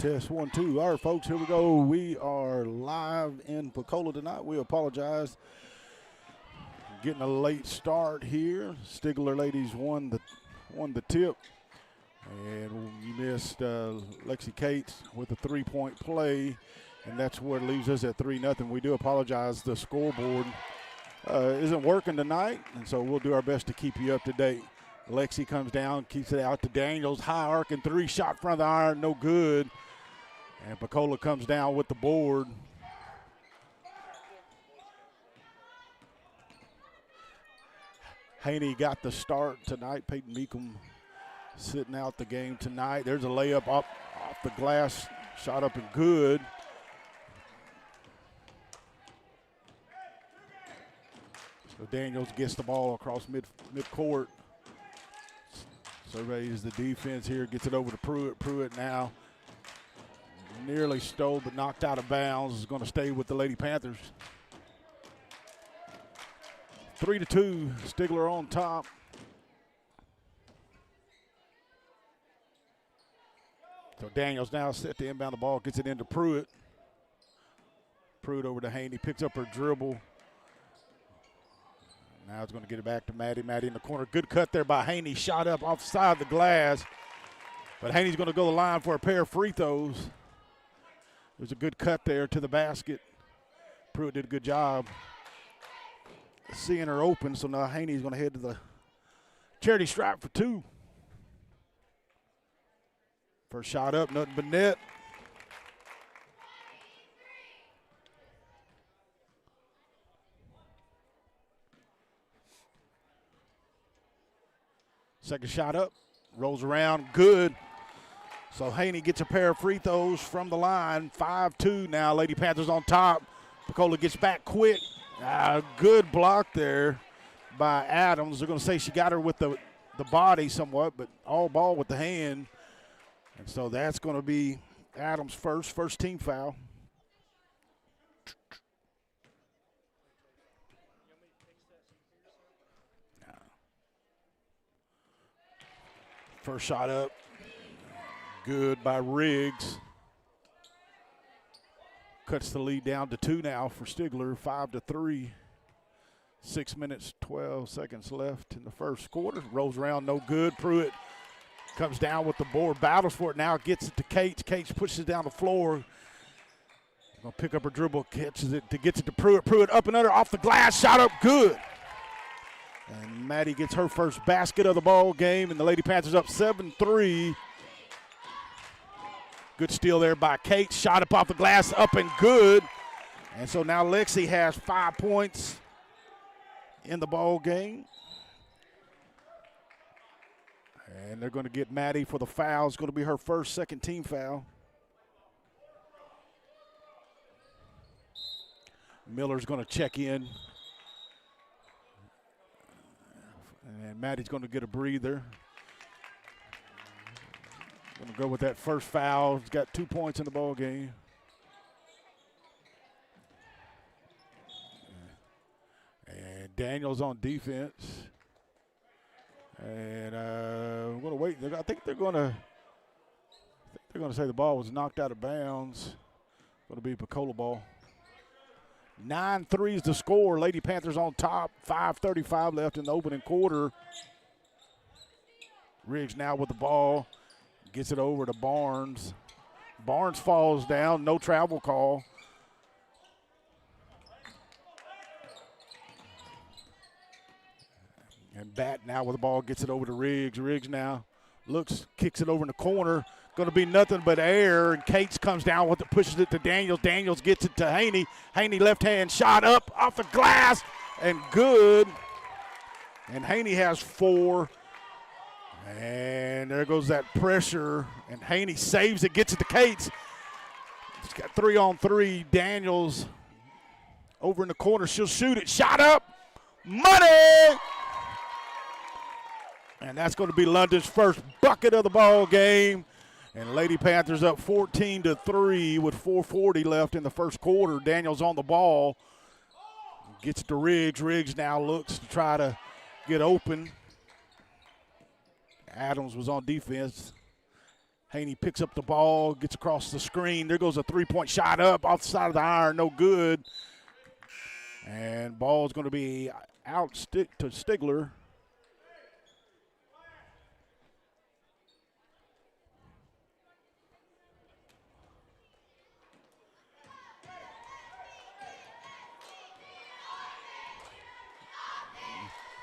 Test 1, 2. All right, folks, here we go. We are live in Pocola tonight. We apologize. Getting a late start here. Stigler ladies won the tip. And we missed Lexi Cates with a three-point play, and that's where it leaves us at 3-0. We do apologize. The scoreboard isn't working tonight, and so we'll do our best to keep you up to date. Lexi comes down, keeps it out to Daniels. High arcing three, shot front of the iron, no good. And Pocola comes down with the board. Haney got the start tonight. Peyton Meekum sitting out the game tonight. There's a layup off the glass, shot up and good. So Daniels gets the ball across midcourt. Surveys the defense here, gets it over to Pruitt. Pruitt now nearly stole but knocked out of bounds. Is going to stay with the Lady Panthers. 3-2, Stigler on top. So Daniels now set to inbound the ball, gets it into Pruitt. Pruitt over to Haney, picks up her dribble. Now it's going to get it back to Maddie. Maddie in the corner. Good cut there by Haney. Shot up off the side of the glass. But Haney's going to go to the line for a pair of free throws. There's a good cut there to the basket. Pruitt did a good job seeing her open. So now Haney's going to head to the charity stripe for two. First shot up, nothing but net. Second shot up, rolls around, good. So Haney gets a pair of free throws from the line. 5-2 now, Lady Panthers on top. Pocola gets back quick. Good block there by Adams. They're going to say she got her with the body somewhat, but all ball with the hand. And so that's going to be Adams' first team foul. First shot up, good by Riggs. Cuts the lead down to 2 now for Stigler, 5-3. 6 minutes, 12 seconds left in the first quarter. Rolls around, no good. Pruitt comes down with the board, battles for it now, gets it to Cates. Cates pushes it down the floor. Gonna pick up her dribble, catches it, gets it to Pruitt. Pruitt up and under, off the glass, shot up, good. And Maddie gets her first basket of the ball game, and the Lady Panthers up 7-3. Good steal there by Kate. Shot up off the glass, up and good. And so now Lexi has 5 points in the ball game. And they're going to get Maddie for the foul. It's going to be her first second team foul. Miller's going to check in. And Maddie's going to get a breather. Going to go with that first foul. He's got 2 points in the ball game. And Daniels on defense. And we're going to wait. I think they're going to say the ball was knocked out of bounds. Going to be Pocola ball. 9-3 is the score. Lady Panthers on top. 5:35 left in the opening quarter. Riggs now with the ball. Gets it over to Barnes. Barnes falls down. No travel call. And Bat now with the ball. Gets it over to Riggs. Riggs now looks, kicks it over in the corner. Going to be nothing but air, and Cates comes down with it, pushes it to Daniels. Daniels gets it to Haney. Haney left hand shot up off the glass and good. And Haney has 4. And there goes that pressure, and Haney saves it, gets it to Cates. He's got 3-on-3. Daniels over in the corner. She'll shoot it. Shot up. Money! And that's going to be London's first bucket of the ball game. And Lady Panthers up 14-3 with 4:40 left in the first quarter. Daniels on the ball. Gets it to Riggs. Riggs now looks to try to get open. Adams was on defense. Haney picks up the ball, gets across the screen. There goes a three-point shot up off the side of the iron, no good. And ball's going to be out to Stigler.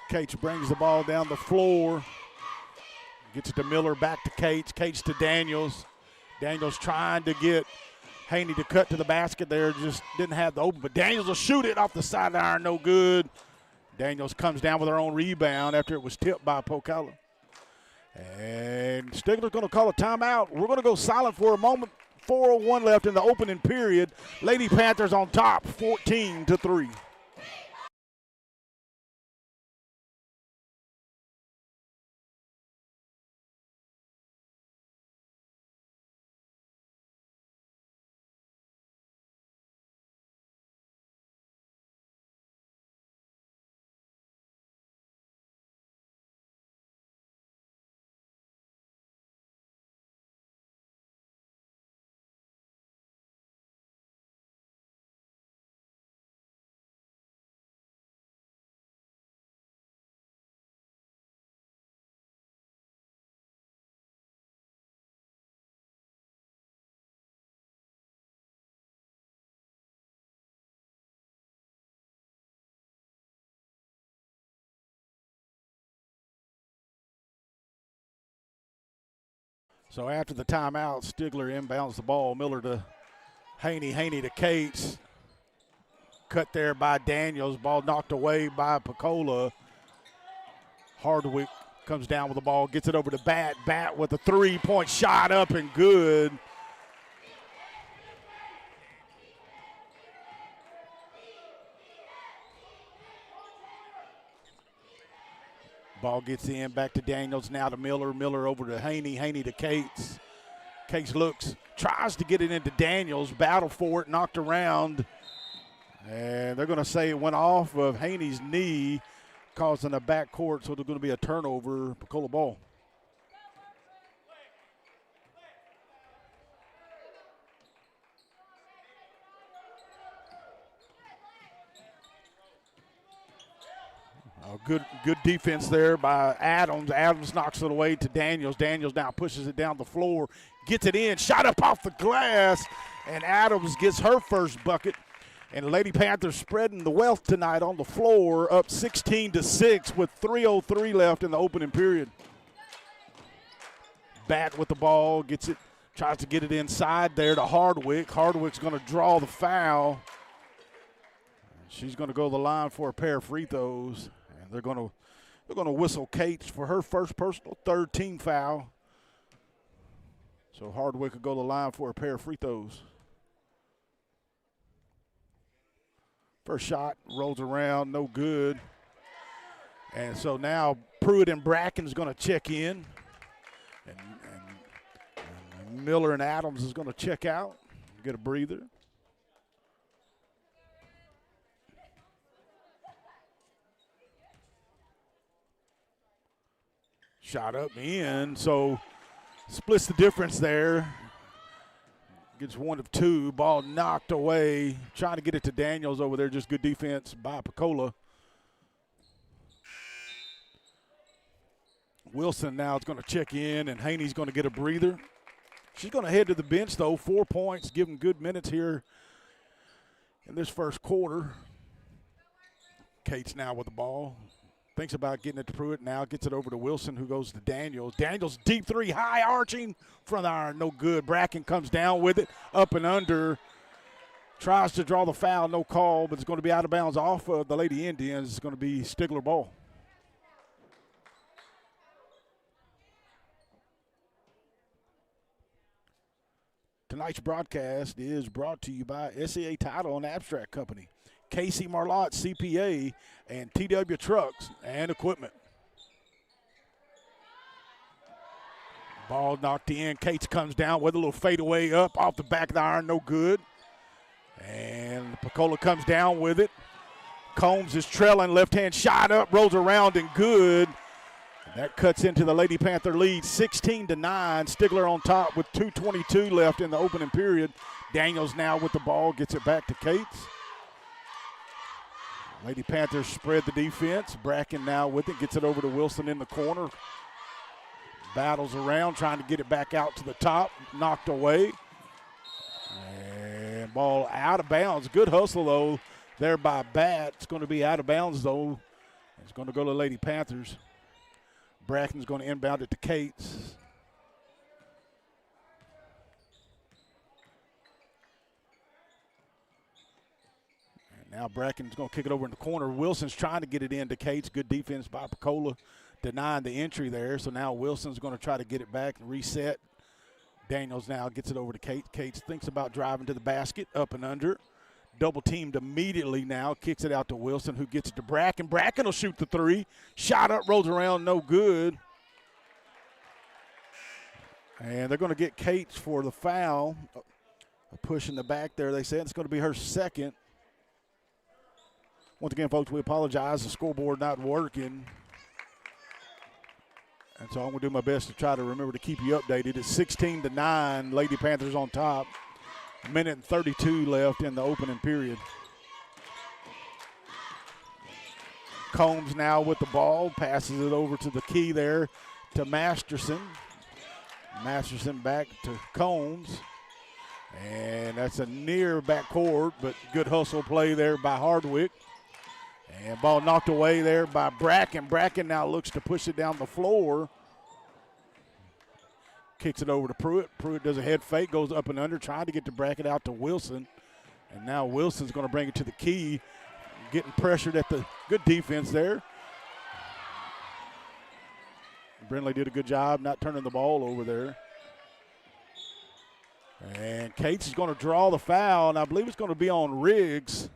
Cates brings the ball down the floor. Gets it to Miller, back to Cates. Cates to Daniels. Daniels trying to get Haney to cut to the basket there. Just didn't have the open. But Daniels will shoot it off the side of the iron. No good. Daniels comes down with her own rebound after it was tipped by Pocola. And Stigler's going to call a timeout. We're going to go silent for a moment. 4:01 left in the opening period. Lady Panthers on top, 14-3. So after the timeout, Stigler inbounds the ball. Miller to Haney. Haney to Cates. Cut there by Daniels. Ball knocked away by Pocola. Hardwick comes down with the ball, gets it over to Bat. Bat with a three-point shot up and good. Ball gets in, back to Daniels, now to Miller. Miller over to Haney. Haney to Cates. Cates looks, tries to get it into Daniels. Battle for it, knocked around. And they're going to say it went off of Haney's knee, causing a backcourt, so there's going to be a turnover, Pocola ball. Good defense there by Adams. Adams knocks it away to Daniels. Daniels now pushes it down the floor, gets it in, shot up off the glass, and Adams gets her first bucket. And the Lady Panthers spreading the wealth tonight on the floor, up 16-6 with 3:03 left in the opening period. Bat with the ball, gets it, tries to get it inside there to Hardwick. Hardwick's going to draw the foul. She's going to go to the line for a pair of free throws. They're going to whistle Cates for her first personal, third team foul. So Hardwick will go to the line for a pair of free throws. First shot rolls around, no good. And so now Pruitt and Bracken is going to check in. And Miller and Adams is going to check out, get a breather. Shot up in, so splits the difference there. Gets one of two. Ball knocked away. Trying to get it to Daniels over there. Just good defense by Pocola. Wilson now is going to check in, and Haney's going to get a breather. She's going to head to the bench, though. 4 points, give them good minutes here in this first quarter. Cates now with the ball. Thinks about getting it to Pruitt now, gets it over to Wilson, who goes to Daniels. Daniels, deep three, high arching, front iron, no good. Bracken comes down with it, up and under. Tries to draw the foul, no call, but it's going to be out of bounds off of the Lady Indians. It's going to be Stigler ball. Tonight's broadcast is brought to you by SEA Title and Abstract Company, Casey Marlotte CPA, and TW Trucks and Equipment. Ball knocked in. Cates comes down with a little fadeaway up off the back of the iron, no good. And Pocola comes down with it. Combs is trailing, left hand shot up, rolls around and good. That cuts into the Lady Panther lead, 16-9. Stigler on top with 2:22 left in the opening period. Daniels now with the ball, gets it back to Cates. Lady Panthers spread the defense. Bracken now with it, gets it over to Wilson in the corner. Battles around, trying to get it back out to the top. Knocked away. And ball out of bounds. Good hustle, though, there by Bat. It's going to be out of bounds, though. It's going to go to Lady Panthers. Bracken's going to inbound it to Cates. And now Bracken's going to kick it over in the corner. Wilson's trying to get it into Cates. Good defense by Pocola, denying the entry there. So now Wilson's going to try to get it back and reset. Daniels now gets it over to Cates. Cates thinks about driving to the basket, up and under. Double teamed immediately now, kicks it out to Wilson, who gets it to Bracken. Bracken will shoot the three. Shot up, rolls around, no good. And they're going to get Cates for the foul. A push in the back there, they said. It's going to be her second. Once again, folks, we apologize. The scoreboard not working. And so I'm going to do my best to try to remember to keep you updated. It's 16-9, Lady Panthers on top. A minute and 32 left in the opening period. Combs now with the ball, passes it over to the key there to Masterson. Masterson back to Combs. And that's a near backcourt, but good hustle play there by Hardwick. And ball knocked away there by Bracken. Bracken now looks to push it down the floor. Kicks it over to Pruitt. Pruitt does a head fake, goes up and under, trying to get the bracket out to Wilson. And now Wilson's going to bring it to the key, getting pressured at the good defense there. Brindley did a good job not turning the ball over there. And Cates is going to draw the foul, and I believe it's going to be on Riggs.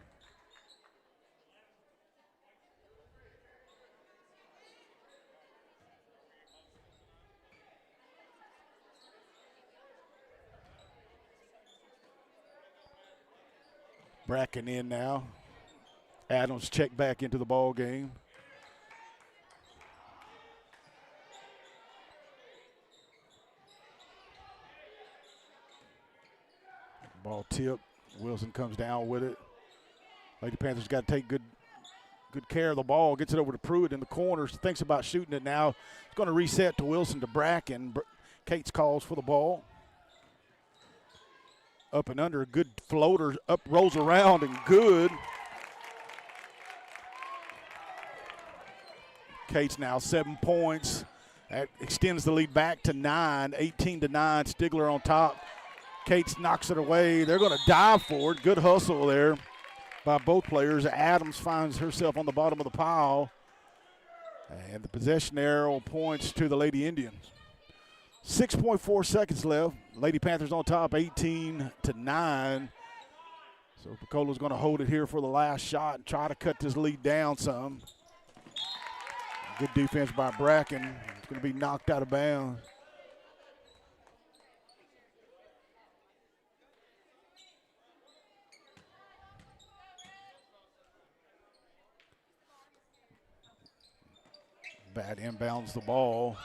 Bracken in now. Adams checked back into the ball game. Ball tip. Wilson comes down with it. Lady Panthers got to take good care of the ball. Gets it over to Pruitt in the corner. Thinks about shooting it now. It's going to reset to Wilson to Bracken. Cates calls for the ball. Up and under, a good floater, up, rolls around, and good. Cates now 7 points. That extends the lead back to 9, 18-9. Stigler on top. Cates knocks it away. They're going to dive for it. Good hustle there by both players. Adams finds herself on the bottom of the pile. And the possession arrow points to the Lady Indians. 6.4 seconds left. Lady Panthers on top, 18-9. So Pocola's going to hold it here for the last shot and try to cut this lead down some. Good defense by Bracken. It's going to be knocked out of bounds. Bat inbounds the ball.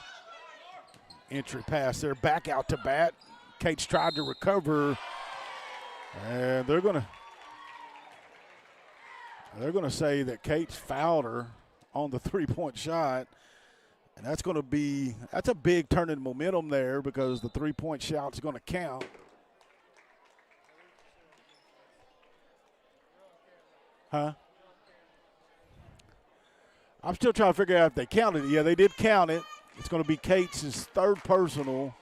Entry pass there, back out to Bat. Cates tried to recover, and they're gonna say that Cates fouled her on the three-point shot, and that's a big turn in momentum there because the three-point shot is going to count. Huh? I'm still trying to figure out if they counted it. Yeah, they did count it. It's going to be Cates' third personal,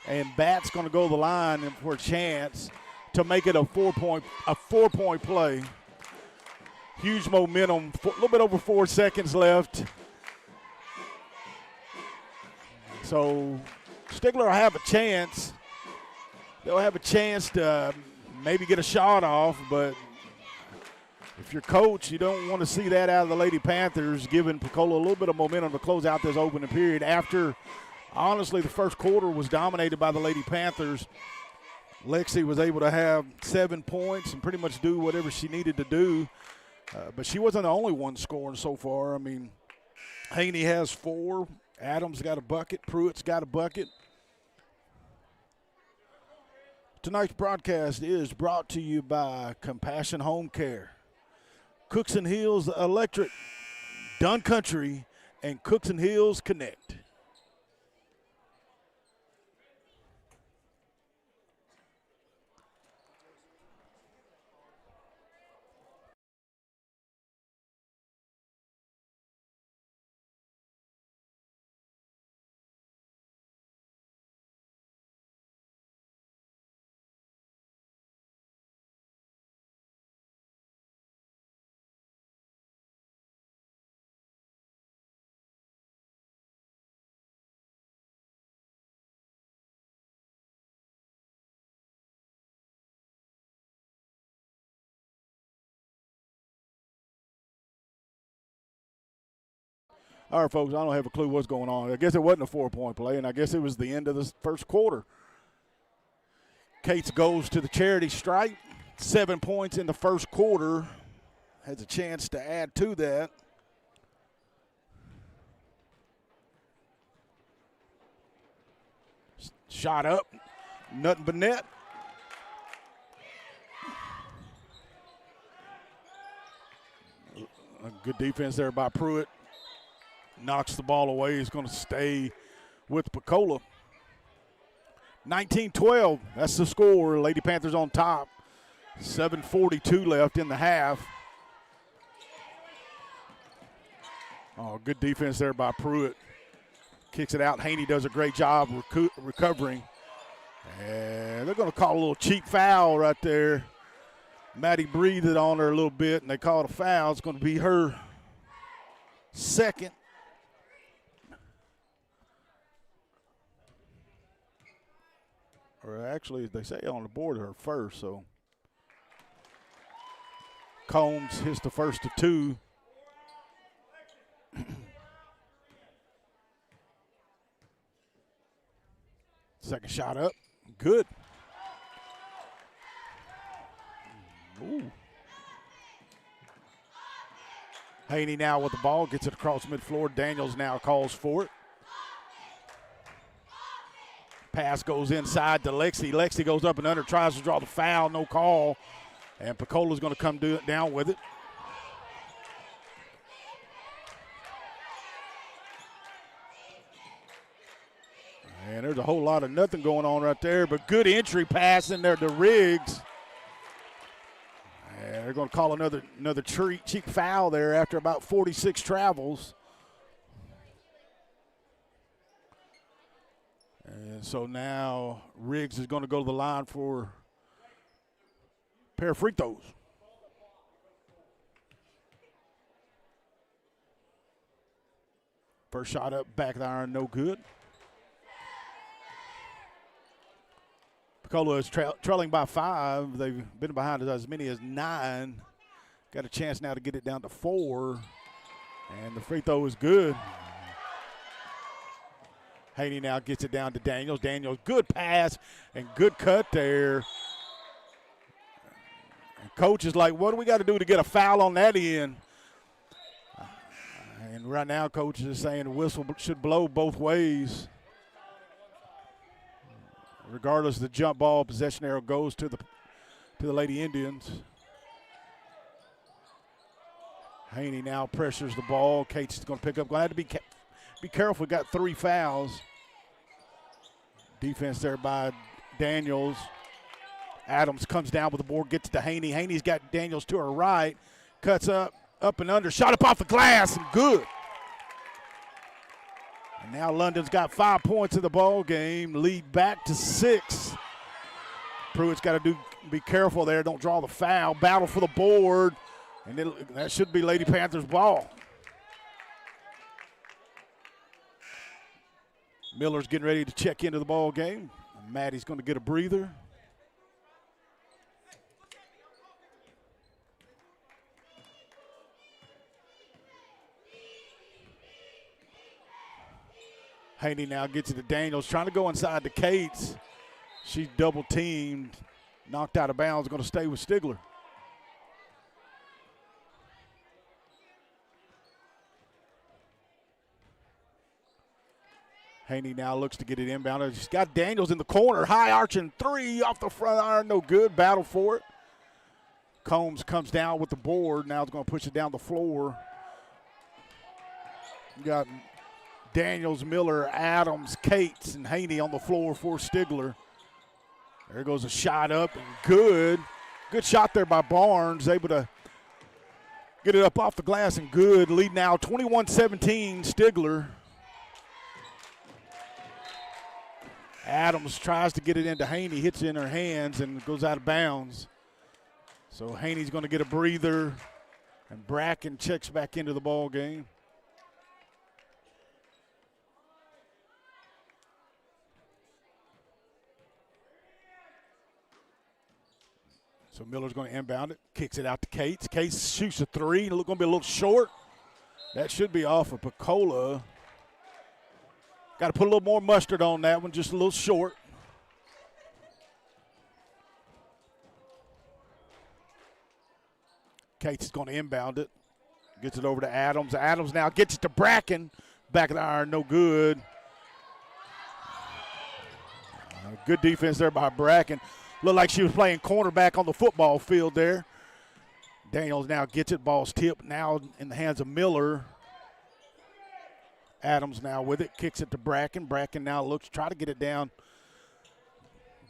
and Bat's going to go to the line for a chance to make it a four-point play. Huge momentum, a little bit over 4 seconds left. So Stigler will have a chance. They'll have a chance to maybe get a shot off, but if you're coach, you don't want to see that out of the Lady Panthers, giving Pocola a little bit of momentum to close out this opening period. After, honestly, the first quarter was dominated by the Lady Panthers. Lexi was able to have 7 points and pretty much do whatever she needed to do. But she wasn't the only one scoring so far. I mean, Haney has 4, Adams got a bucket. Pruitt's got a bucket. Tonight's broadcast is brought to you by Compassion Home Care, Cooks and Hills Electric, Dunn Country, and Cooks and Hills Connect. All right, folks, I don't have a clue what's going on. I guess it wasn't a 4-point play, and I guess it was the end of the first quarter. Cates goes to the charity stripe. 7 points in the first quarter. Has a chance to add to that. Shot up. Nothing but net. A good defense there by Pruitt. Knocks the ball away. He's going to stay with Pocola. 19-12. That's the score. Lady Panthers on top. 7:42 left in the half. Oh, good defense there by Pruitt. Kicks it out. Haney does a great job recovering. And they're going to call a little cheap foul right there. Maddie breathed on her a little bit, and they called a foul. It's going to be her second. Or actually, they say on the board her first, so. Combs hits the first of two. Second shot up. Good. Ooh. Haney now with the ball. Gets it across midfloor. Daniels now calls for it. Pass goes inside to Lexi. Lexi goes up and under. Tries to draw the foul. No call. And Pocola's going to come down with it. And there's a whole lot of nothing going on right there, but good entry pass in there to Riggs. And they're going to call another cheap foul there after about 46 travels. And so now Riggs is going to go to the line for a pair of free throws. First shot up, back of the iron, no good. Pocola is trailing by 5. They've been behind as many as 9. Got a chance now to get it down to 4. And the free throw is good. Haney now gets it down to Daniels. Daniels, good pass and good cut there. And coach is like, what do we got to do to get a foul on that end? And right now, coach is saying the whistle should blow both ways. Regardless of the jump ball, possession arrow goes to the Lady Indians. Haney now pressures the ball. Cates is going to pick up. Going to have to be careful. We got 3 fouls. Defense there by Daniels. Adams comes down with the board, gets to Haney. Haney's got Daniels to her right. Cuts up and under. Shot up off the glass and good. And now London's got 5 points in the ball game. Lead back to 6. Pruitt's got to be careful there. Don't draw the foul. Battle for the board. And that should be Lady Panthers' ball. Miller's getting ready to check into the ball game. Maddie's going to get a breather. Haney now gets it to Daniels, trying to go inside to Cates. She's double teamed, knocked out of bounds, going to stay with Stigler. Haney now looks to get it inbound. He's got Daniels in the corner. High arching three off the front iron. No good. Battle for it. Combs comes down with the board. Now it's going to push it down the floor. You got Daniels, Miller, Adams, Cates, and Haney on the floor for Stigler. There goes a shot up and good. Good shot there by Barnes. Able to get it up off the glass and good. Lead now 21-17 Stigler. Adams tries to get it into Haney, hits it in her hands, and goes out of bounds. So Haney's going to get a breather, and Bracken checks back into the ball game. So Miller's going to inbound it, kicks it out to Cates. Cates shoots a three. It's going to be a little short. That should be off of Pocola. Got to put a little more mustard on that one, just a little short. Cates is going to inbound it. Gets it over to Adams. Adams now gets it to Bracken. Back of the iron, no good. Good defense there by Bracken. Looked like she was playing cornerback on the football field there. Daniels now gets it. Ball's tipped now in the hands of Miller. Adams now with it. Kicks it to Bracken. Bracken now looks, try to get it down.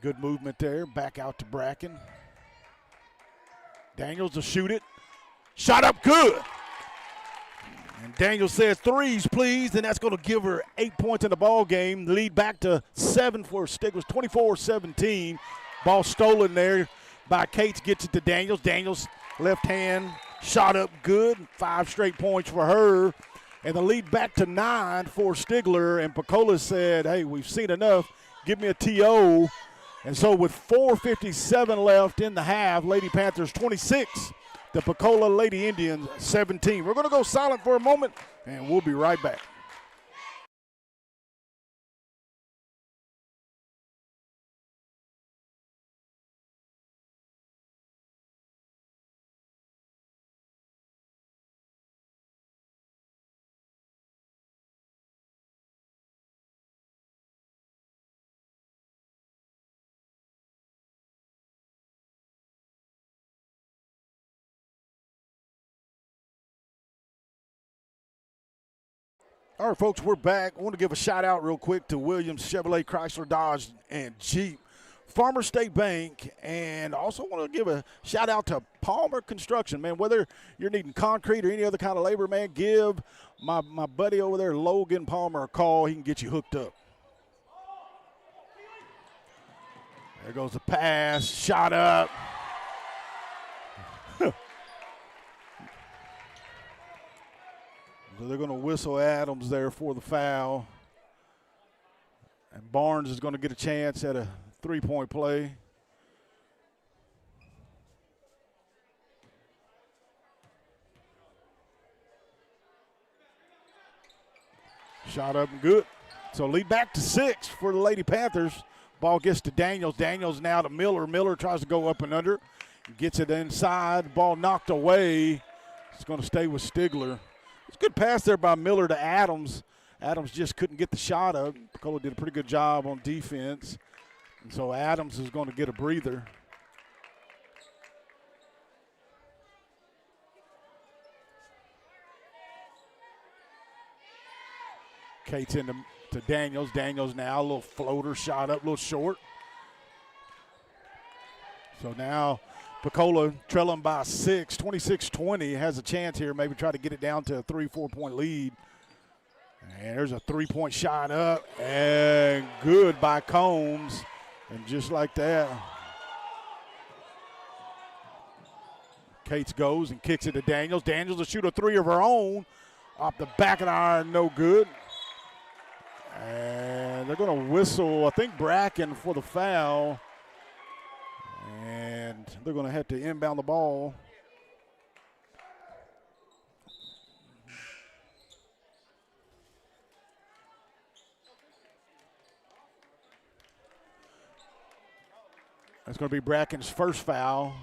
Good movement there. Back out to Bracken. Daniels to shoot it. Shot up good. And Daniels says threes, please, and that's going to give her 8 points in the ball game. Lead back to 7 for Stigler, 24-17. Ball stolen there by Cates, gets it to Daniels. Daniels, left hand, shot up good. 5 straight points for her. And the lead back to 9 for Stigler. And Pocola said, hey, we've seen enough. Give me a TO. And so with 4:57 left in the half, Lady Panthers 26, the Pocola Lady Indians 17. We're going to go silent for a moment, and we'll be right back. All right, folks, we're back. I want to give a shout out real quick to Williams, Chevrolet, Chrysler, Dodge, and Jeep, Farmer State Bank, and also want to give a shout out to Palmer Construction, man. Whether you're needing concrete or any other kind of labor, man, give my buddy over there, Logan Palmer, a call. He can get you hooked up. There goes the pass, shot up. So they're going to whistle Adams there for the foul. And Barnes is going to get a chance at a three-point play. Shot up and good. So lead back to 6 for the Lady Panthers. Ball gets to Daniels. Daniels now to Miller. Miller tries to go up and under. Gets it inside. Ball knocked away. It's going to stay with Stigler. It's a good pass there by Miller to Adams. Adams just couldn't get the shot up. Pocola did a pretty good job on defense. And so Adams is going to get a breather. Cates into to Daniels. Daniels now, a little floater shot up, a little short. So now Pocola trailing by 6, 26-20, has a chance here, maybe try to get it down to a 3-4 point lead. And there's a three-point shot up, and good by Combs. And just like that, Cates goes and kicks it to Daniels. Daniels will shoot a three of her own off the back of the iron, no good. And they're going to whistle, I think, Bracken for the foul. And they're going to have to inbound the ball. That's going to be Bracken's first foul.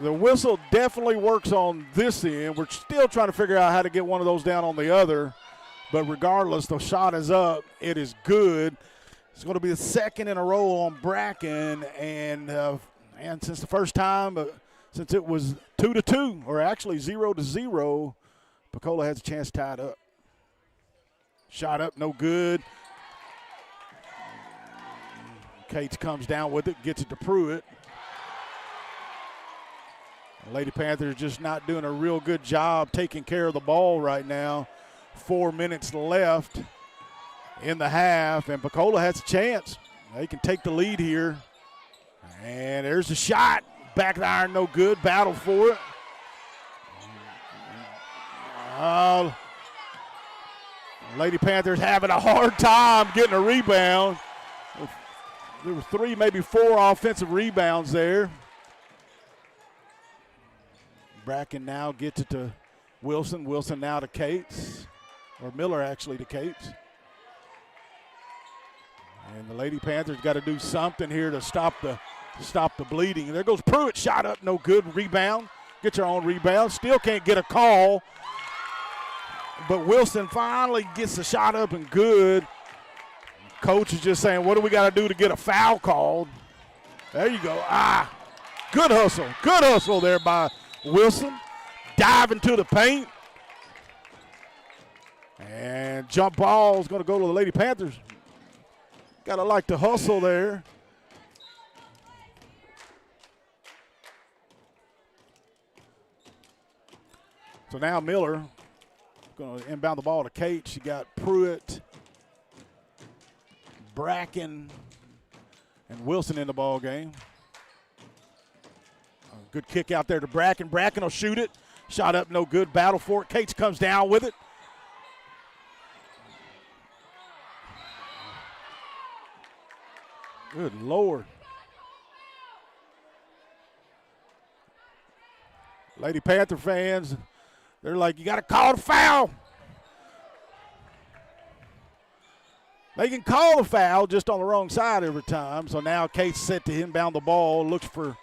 The whistle definitely works on this end. We're still trying to figure out how to get one of those down on the other. But regardless, the shot is up. It is good. It's going to be the second in a row on Bracken. And since the first time, since it was 2-2, or actually 0-0, Pocola has a chance to tie it up. Shot up, no good. Cates comes down with it, gets it to Pruitt. Lady Panthers just not doing a real good job taking care of the ball right now. 4 minutes left in the half, and Pocola has a chance. They can take the lead here. And there's a shot. Back of the iron, no good. Battle for it. Lady Panthers having a hard time getting a rebound. There were 3, maybe 4 offensive rebounds there. Bracken now gets it to Wilson. Wilson now to Cates, or Miller actually to Cates. And the Lady Panthers got to do something here to stop the bleeding. And there goes Pruitt, shot up, no good. Rebound, gets her own rebound. Still can't get a call. But Wilson finally gets the shot up and good. Coach is just saying, what do we got to do to get a foul called? There you go. Good hustle. Good hustle there by Wilson. Diving to the paint. And jump ball is going to go to the Lady Panthers. Got to like the hustle there. So now Miller going to inbound the ball to Kate. She got Pruitt, Bracken, and Wilson in the ball game. A good kick out there to Bracken. Bracken will shoot it. Shot up, no good. Battle for it. Cates comes down with it. Good Lord. Lady Panther fans, they're like, you got to call the foul. They can call the foul just on the wrong side every time. So now Cates set to inbound the ball, looks for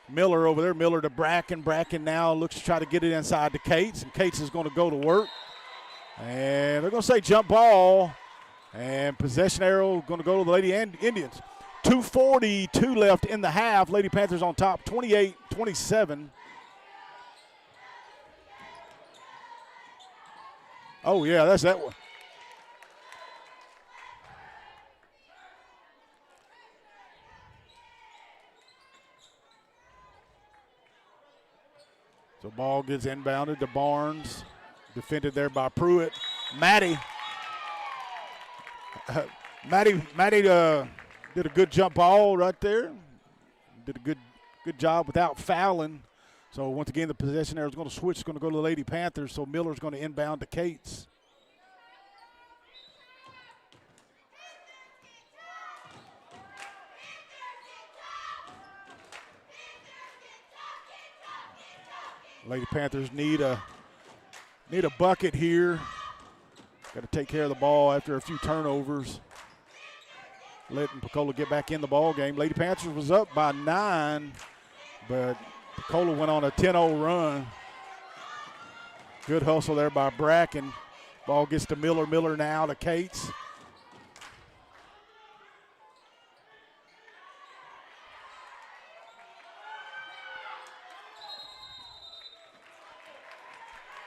Miller over there. Miller to Bracken. Bracken now looks to try to get it inside to Cates, and Cates is going to go to work. And they're going to say jump ball, and possession arrow going to go to the Lady Indians. 2:42 left in the half. Lady Panthers on top, 28-27. Oh, yeah, that's that one. So ball gets inbounded to Barnes. Defended there by Pruitt. Maddie did a good jump ball right there. Did a good job without fouling. So once again, the possession there is going to switch. It's going to go to the Lady Panthers. So Miller's going to inbound to Cates. Lady Panthers need a bucket here. Got to take care of the ball after a few turnovers. Letting Pocola get back in the ball game. Lady Panthers was up by 9, but Pocola went on a 10-0 run. Good hustle there by Bracken. Ball gets to Miller. Miller now to Cates.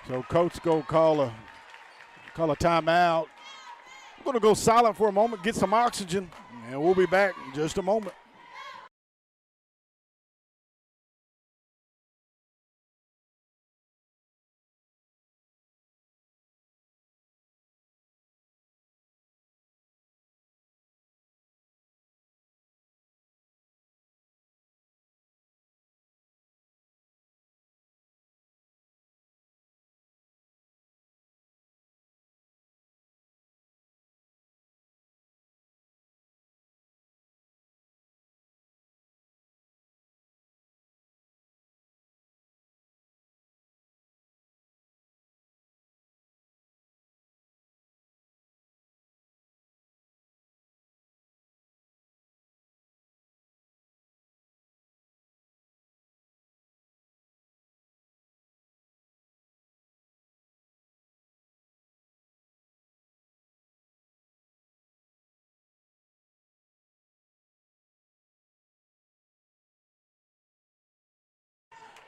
So coach go call a timeout. We're going to go silent for a moment, get some oxygen, and we'll be back in just a moment.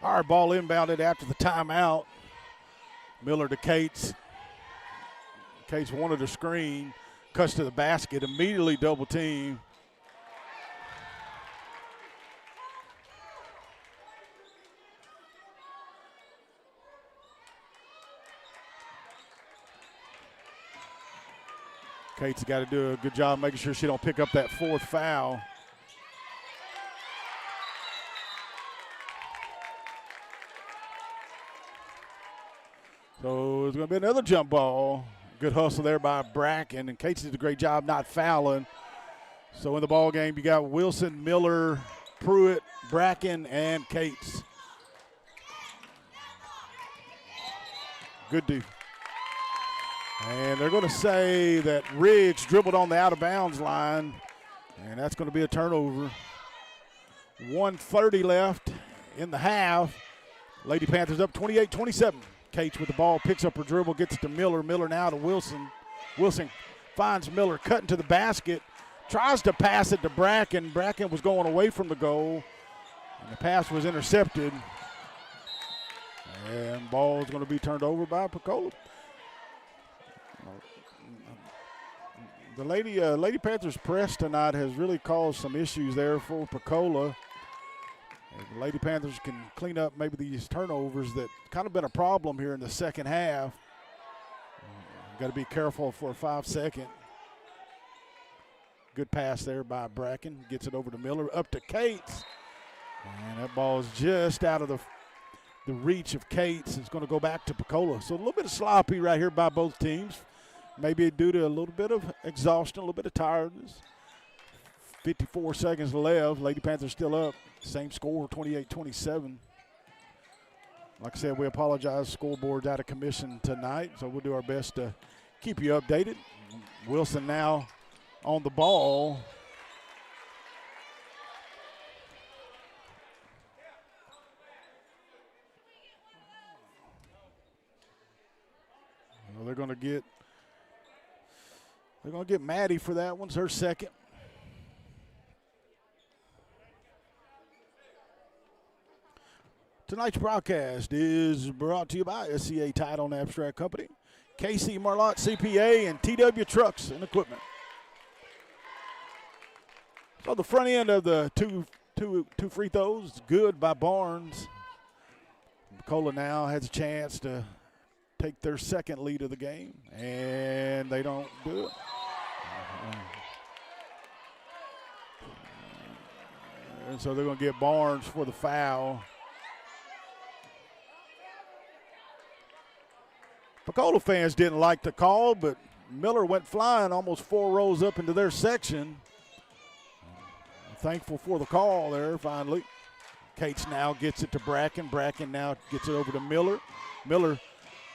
All right, ball inbounded after the timeout. Miller to Cates. Cates wanted a screen, cuts to the basket, immediately double team. Cates got to do a good job making sure she don't pick up that fourth foul. So it's going to be another jump ball. Good hustle there by Bracken, and Cates did a great job not fouling. So in the ball game, you got Wilson, Miller, Pruitt, Bracken, and Cates. Good defense. And they're going to say that Riggs dribbled on the out-of-bounds line, and that's going to be a turnover. 1:30 left in the half. Lady Panthers up 28-27. Cates with the ball, picks up her dribble, gets it to Miller. Miller now to Wilson. Wilson finds Miller cutting to the basket, tries to pass it to Bracken. Bracken was going away from the goal, and the pass was intercepted. And ball is going to be turned over by Pocola. The Lady Panthers press tonight has really caused some issues there for Pocola. The Lady Panthers can clean up maybe these turnovers that kind of been a problem here in the second half. Got to be careful for a 5-second. Good pass there by Bracken. Gets it over to Miller, up to Cates. And that ball is just out of the reach of Cates. It's going to go back to Pocola. So a little bit of sloppy right here by both teams. Maybe due to a little bit of exhaustion, a little bit of tiredness. 54 seconds left. Lady Panthers still up. Same score, 28-27. Like I said, we apologize. Scoreboard's out of commission tonight, so we'll do our best to keep you updated. Wilson now on the ball. Well, they're going to get Maddie for that one. It's her second. Tonight's broadcast is brought to you by SCA Title and Abstract Company, KC Marlott CPA, and TW Trucks and Equipment. So the front end of the two free throws, good by Barnes. Pocola now has a chance to take their second lead of the game, and they don't do it. And so they're going to get Barnes for the foul. Pocola fans didn't like the call, but Miller went flying almost 4 rows up into their section. Thankful for the call there finally. Cates now gets it to Bracken. Bracken now gets it over to Miller. Miller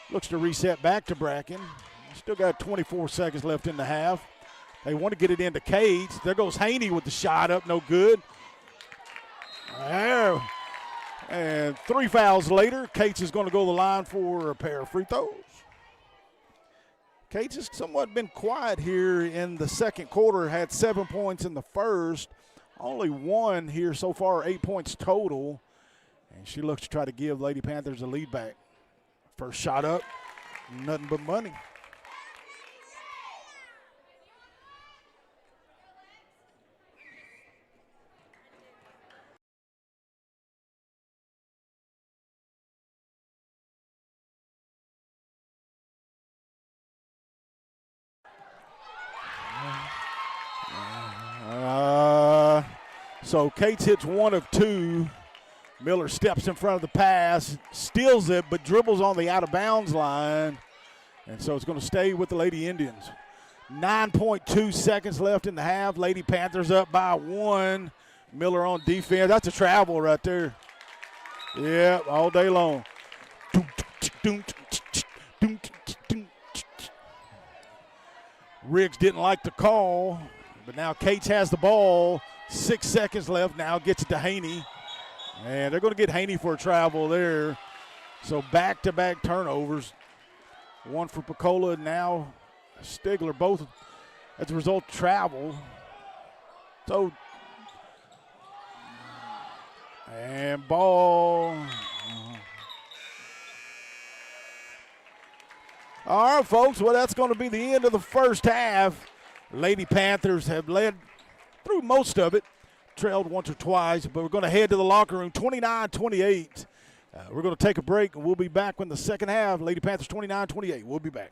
looks to reset back to Bracken. Still got 24 seconds left in the half. They want to get it into Cates. There goes Haney with the shot up, no good. There. And 3 fouls later, Cates is going to go to the line for a pair of free throws. Cates has somewhat been quiet here in the second quarter, had 7 points in the first. Only 1 here so far, 8 points total. And she looks to try to give Lady Panthers a lead back. First shot up, nothing but money. So Cates hits 1 of 2. Miller steps in front of the pass, steals it, but dribbles on the out-of-bounds line. And so it's going to stay with the Lady Indians. 9.2 seconds left in the half. Lady Panthers up by 1. Miller on defense. That's a travel right there. Yeah, all day long. Riggs didn't like the call, but now Cates has the ball. 6 seconds left. Now gets it to Haney. And they're going to get Haney for a travel there. So back-to-back turnovers. 1 for Pocola, now Stigler, both as a result travel. So, and ball All right, folks. Well, that's going to be the end of the first half. Lady Panthers have led through most of it, trailed once or twice, but we're going to head to the locker room, 29-28. We're going to take a break, and we'll be back when the second half, Lady Panthers 29-28. We'll be back.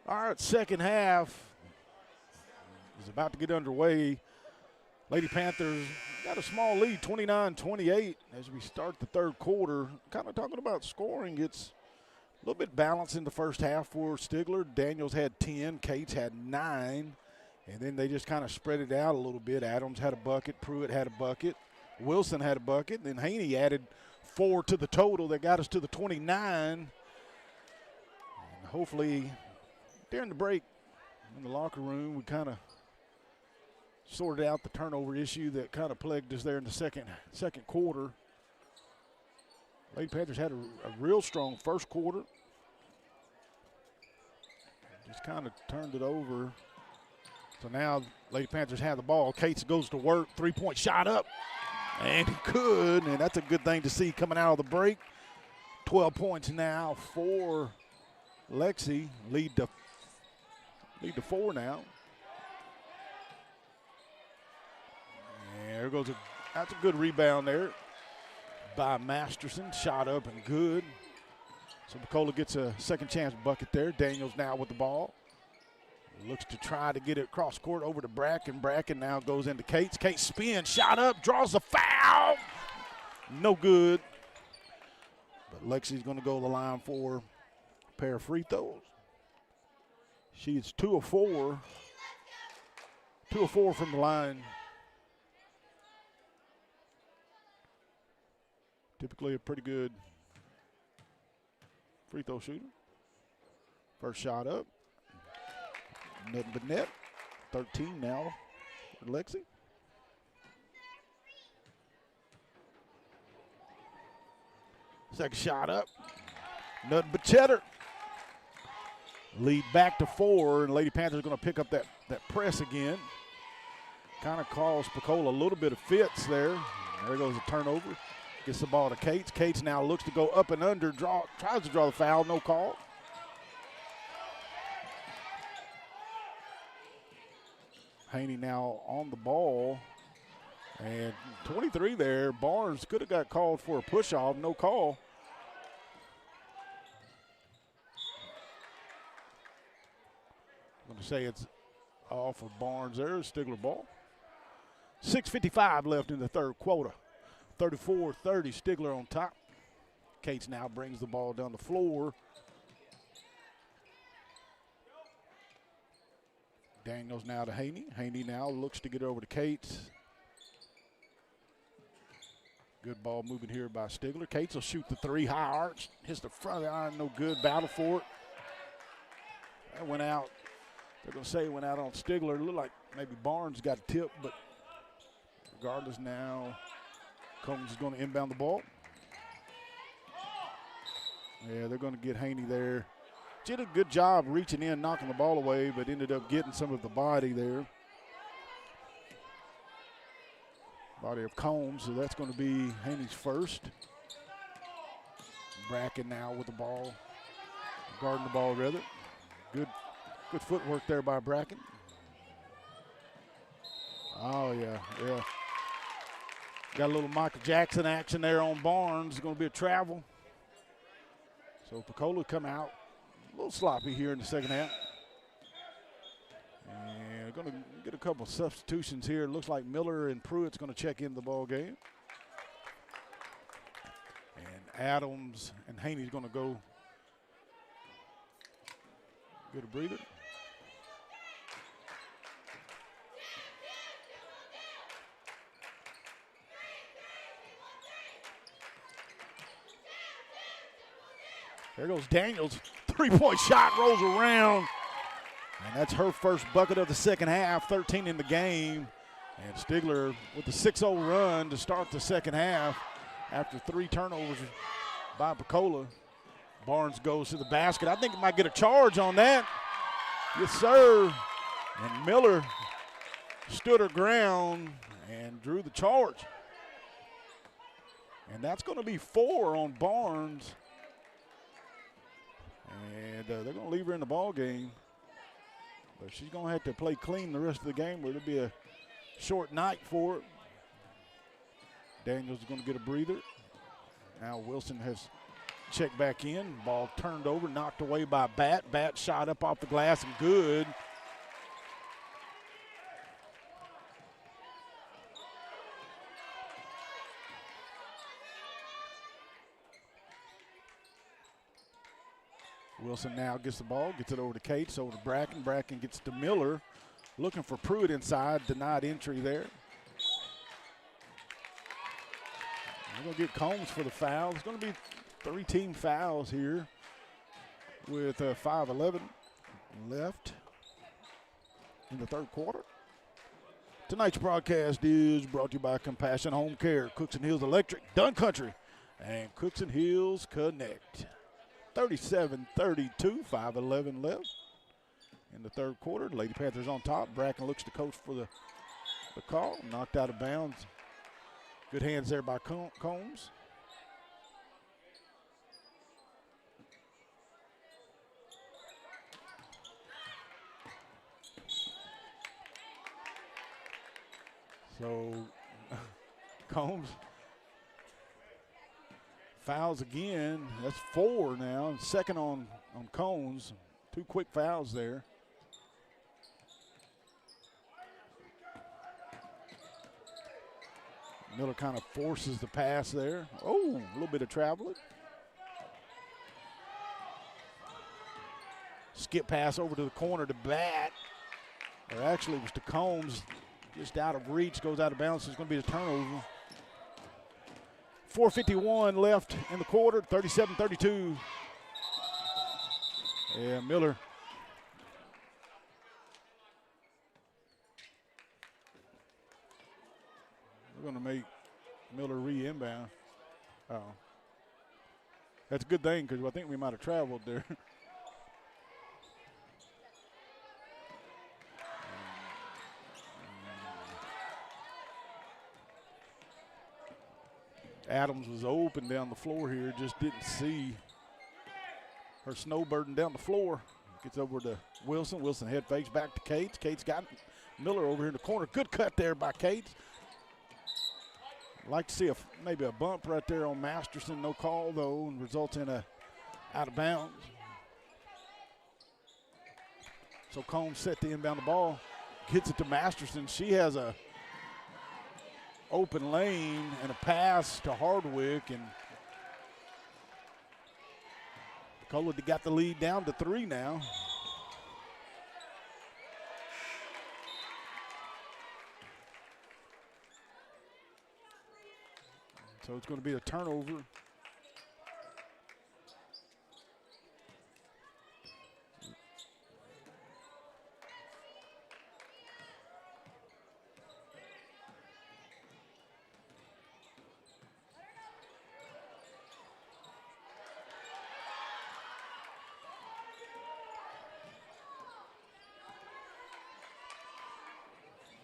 All right, second half is about to get underway. Lady Panthers got a small lead, 29-28, as we start the third quarter. Kind of talking about scoring, it's a little bit balanced in the first half for Stigler. Daniels had 10, Cates had 9, and then they just kind of spread it out a little bit. Adams had a bucket, Pruitt had a bucket, Wilson had a bucket, and then Haney added 4 to the total that got us to the 29. And hopefully during the break in the locker room, we kind of sorted out the turnover issue that kind of plagued us there in the second quarter. Lady Panthers had a real strong first quarter. Just kind of turned it over. So now Lady Panthers have the ball. Cates goes to work, three-point shot up. And he could, and that's a good thing to see coming out of the break. 12 points now for Lexi. Lead to 4 now. And there goes that's a good rebound there by Masterson. Shot up and good. So Pocola gets a second chance bucket there. Daniels now with the ball. Looks to try to get it across court over to Bracken. Bracken now goes into Cates. Cates spins, shot up, draws a foul. No good. But Lexi's going to go to the line for a pair of free throws. She's 2 of 4. 2 of 4 from the line. Typically a pretty good free throw shooter. First shot up. Nothing but net. 13 now for Lexi. Second shot up. Nothing but cheddar. Lead back to 4, and Lady Panthers are going to pick up that press again. Kind of caused Pocola a little bit of fits there. There goes a turnover. Gets the ball to Cates. Cates now looks to go up and under. Tries to draw the foul. No call. Haney now on the ball. And 23 there. Barnes could have got called for a push-off. No call. I'm going to say it's off of Barnes there. Stigler ball. 6:55 left in the third quarter. 34-30, Stigler on top. Cates now brings the ball down the floor. Daniels now to Haney. Haney now looks to get over to Cates. Good ball moving here by Stigler. Cates will shoot the 3, high arch. Hits the front of the iron, no good. Battle for it. That went out. They're going to say it went out on Stigler. It looked like maybe Barnes got a tip, but regardless now, Combs is going to inbound the ball. Yeah, they're going to get Haney there. She did a good job reaching in, knocking the ball away, but ended up getting some of the body there. Body of Combs, so that's going to be Haney's first. Bracken now with the ball. Guarding the ball, rather. Good footwork there by Bracken. Oh, yeah. Got a little Michael Jackson action there on Barnes. It's going to be a travel. So Pocola come out a little sloppy here in the second half. And going to get a couple of substitutions here. It looks like Miller and Pruitt's going to check in the ball game. And Adams and Haney's going to go get a breather. There goes Daniels. Three-point shot rolls around. And that's her first bucket of the second half, 13 in the game. And Stigler with the 6-0 run to start the second half after 3 turnovers by Pocola. Barnes goes to the basket. I think he might get a charge on that. Yes, sir. And Miller stood her ground and drew the charge. And that's going to be 4 on Barnes. And they're going to leave her in the ball game. But she's going to have to play clean the rest of the game, or it'll be a short night for her. Daniels is going to get a breather. Now Wilson has check back in. Ball turned over, knocked away by Bat. Bat shot up off the glass and good. Wilson now gets the ball, gets it over to Cates, over to Bracken. Bracken gets to Miller, looking for Pruitt inside, denied entry there. We're going to get Combs for the foul. It's going to be 3 team fouls here with 5:11 left in the third quarter. Tonight's broadcast is brought to you by Compassion Home Care, Cooks and Hills Electric, Dunn Country, and Cooks and Hills Connect. 37-32, 5:11 left in the third quarter. The Lady Panthers on top. Bracken looks to coach for the call. Knocked out of bounds. Good hands there by Combs. So Combs fouls again. That's 4 now. Second on Combs. 2 quick fouls there. Miller kind of forces the pass there. Oh, a little bit of traveling. Skip pass over to the corner to Bat. Or actually it was to Combs. Just out of reach, goes out of bounds. It's going to be a turnover. 4:51 left in the quarter, 37-32. Yeah, Miller. We're going to make Miller re-inbound. Oh. That's a good thing because I think we might have traveled there. Adams was open down the floor here, just didn't see her snowbird down the floor. Gets over to Wilson. Wilson head fakes back to Cates. Cates got Miller over here in the corner. Good cut there by Cates. Like to see maybe a bump right there on Masterson. No call though, and results in a out of bounds. So Combs set to inbound the ball. Gets it to Masterson. She has a open lane and a pass to Hardwick, and Pocola got the lead down to 3 now. So it's going to be a turnover.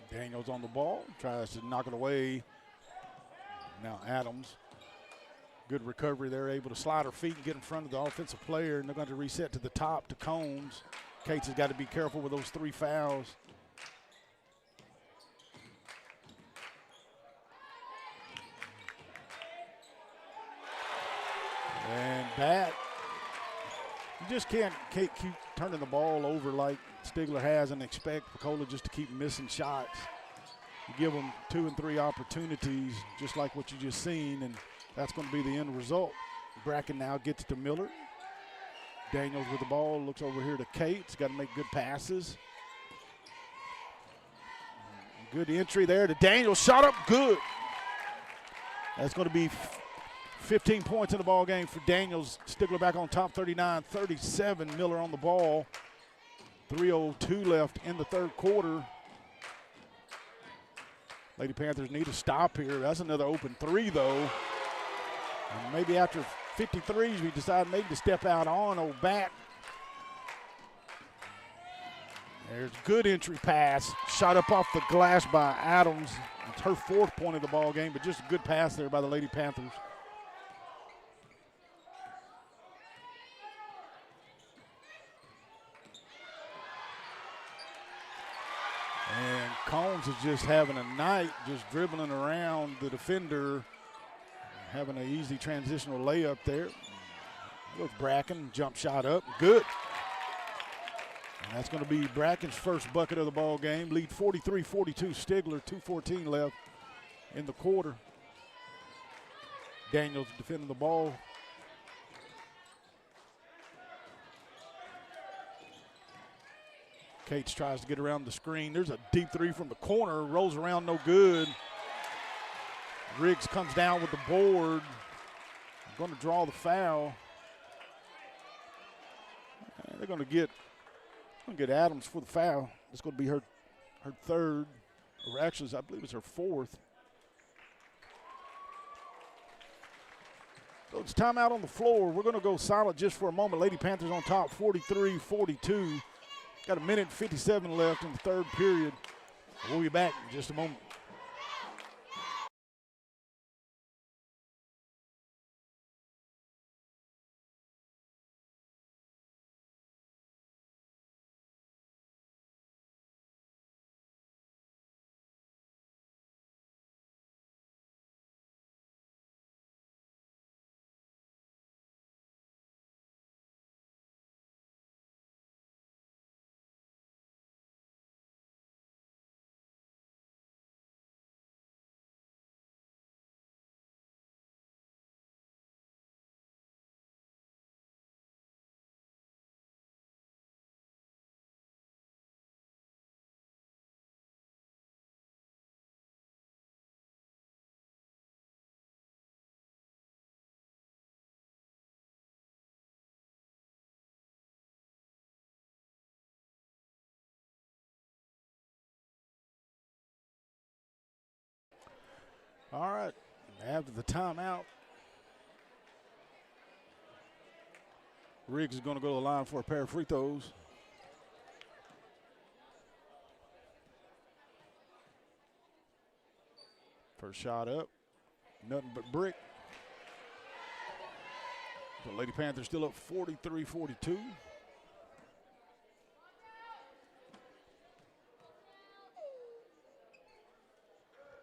Daniels on the ball, tries to knock it away. Now Adams, good recovery there, able to slide her feet and get in front of the offensive player, and they're going to reset to the top to Combs. Cates has got to be careful with those 3 fouls. And Bat, you just can't keep turning the ball over like Stigler has and expect Pocola just to keep missing shots. You give them 2 and 3 opportunities, just like what you just seen, and that's going to be the end result. Bracken now gets to Miller. Daniels with the ball, looks over here to Cates. Got to make good passes. Good entry there to Daniels. Shot up good. That's going to be 15 points in the ball game for Daniels. Stigler back on top, 39-37. Miller on the ball. 3:02 left in the third quarter. Lady Panthers need a stop here. That's another open 3, though. And maybe after 53s, we decide maybe to step out on old Bat. There's good entry pass. Shot up off the glass by Adams. It's her 4th point of the ball game, but just a good pass there by the Lady Panthers. And Combs is just having a night, just dribbling around the defender, having an easy transitional layup there. Goes Bracken, jump shot up, good. And that's going to be Bracken's first bucket of the ball game. Lead 43-42 Stigler, 2:14 left in the quarter. Daniels defending the ball. Cates tries to get around the screen. There's a deep three from the corner, rolls around, no good. Riggs comes down with the board. Going to draw the foul. And they're going to get Adams for the foul. It's going to be her third, or actually, I believe it's her fourth. So it's timeout on the floor. We're going to go silent just for a moment. Lady Panthers on top, 43-42. Got a minute and 57 left in the third period. We'll be back in just a moment. All right, after the timeout, Riggs is going to go to the line for a pair of free throws. First shot up, nothing but brick. So Lady Panthers still up 43-42.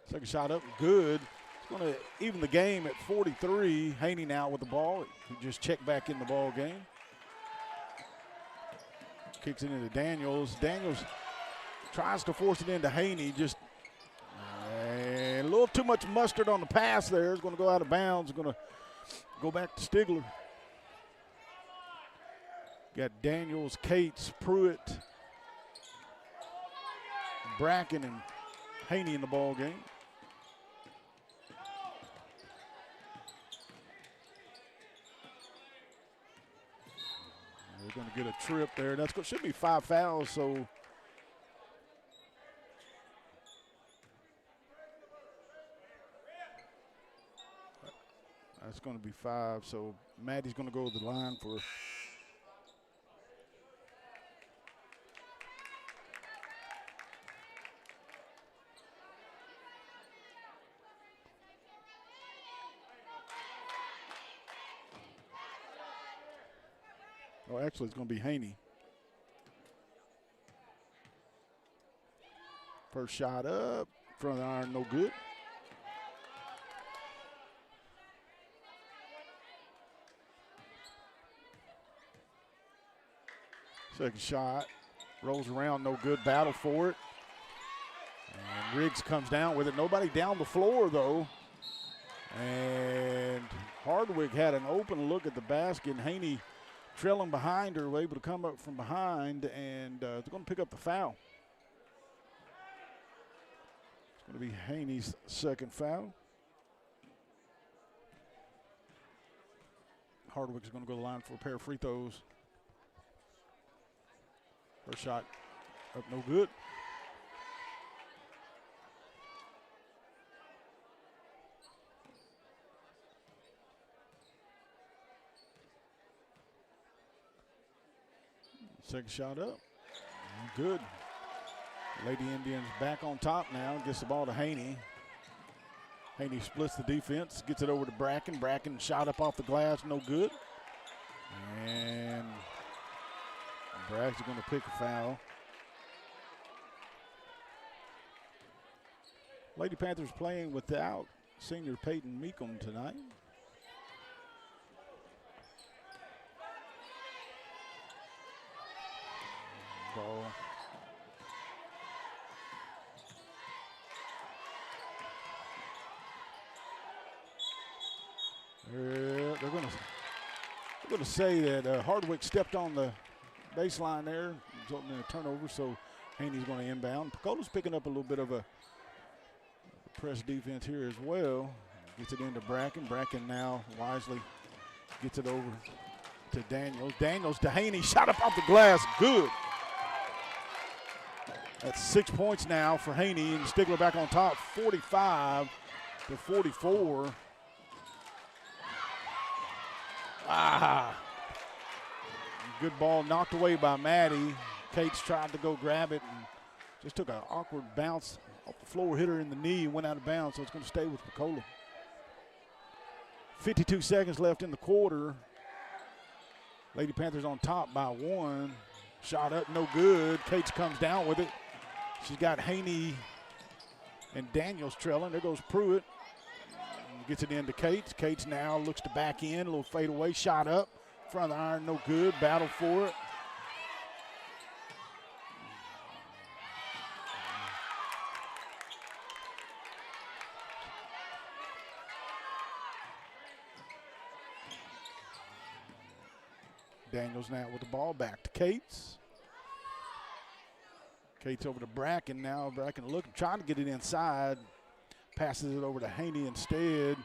Second shot up, good. It's going to even the game at 43. Haney now with the ball. He just checked back in the ball game. Kicks it into Daniels. Daniels tries to force it into Haney. Just a little too much mustard on the pass there. It's going to go out of bounds. It's going to go back to Stigler. Got Daniels, Cates, Pruitt, Bracken, and Haney in the ball game. They're going to get a trip there. Should be 5 fouls, so that's going to be 5. So Maddie's going to go to the line for actually, it's going to be Haney. First shot up, front of the iron, no good. Second shot, rolls around, no good. Battle for it. And Riggs comes down with it. Nobody down the floor, though. And Hardwick had an open look at the basket, and Haney trailing behind her, able to come up from behind, and they're going to pick up the foul. It's going to be Haney's second foul. Hardwick is going to go to the line for a pair of free throws. First shot up, no good. Second shot up, good. Lady Indians back on top now, gets the ball to Haney. Haney splits the defense, gets it over to Bracken. Bracken shot up off the glass, no good. And Bragg's going to pick a foul. Lady Panthers playing without senior Peyton Meekum tonight. They're going to say that Hardwick stepped on the baseline there, resulting in a turnover, so Haney's going to inbound. Pocola's picking up a little bit of a press defense here as well. Gets it into Bracken. Bracken now wisely gets it over to Daniels. Daniels to Haney. Shot up off the glass. Good. That's 6 points now for Haney, and Stigler back on top, 45-44. Good ball knocked away by Maddie. Cates tried to go grab it and just took an awkward bounce off the floor, hit her in the knee, and went out of bounds, so it's going to stay with Pocola. 52 seconds left in the quarter. Lady Panthers on top by 1. Shot up, no good. Cates comes down with it. She's got Haney and Daniels trailing. There goes Pruitt. Gets it into Cates. Cates now looks to back in. A little fadeaway. Shot up. Front of the iron, no good. Battle for it. Daniels now with the ball. Back to Cates. Cates over to Bracken now. Bracken looking, trying to get it inside. Passes it over to Haney instead.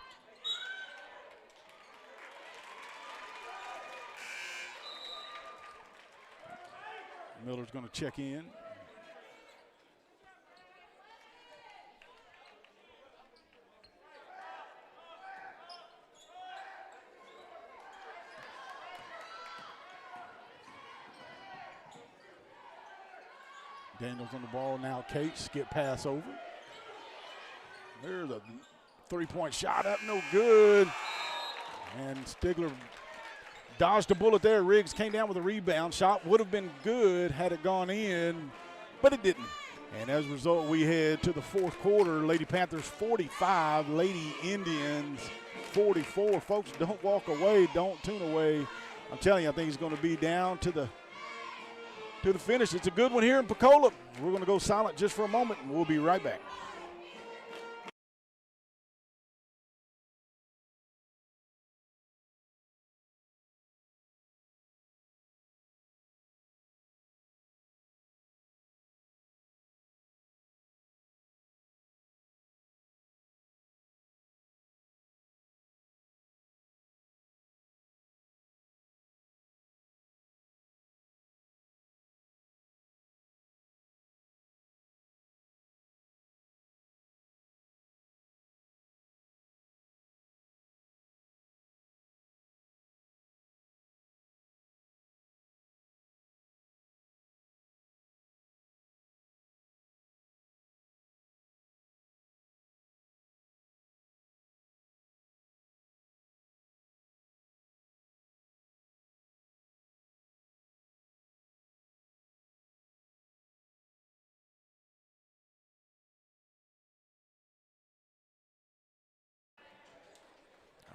Miller's going to check in. Daniels on the ball now. Cates, skip pass over. There's a three-point shot up, no good. And Stigler dodged a bullet there. Riggs came down with a rebound. Shot would have been good had it gone in, but it didn't. And as a result, we head to the fourth quarter. Lady Panthers 45, Lady Indians 44. Folks, don't walk away. Don't tune away. I'm telling you, I think it's going to be down to the finish. It's a good one here in Pocola. We're going to go silent just for a moment, and we'll be right back.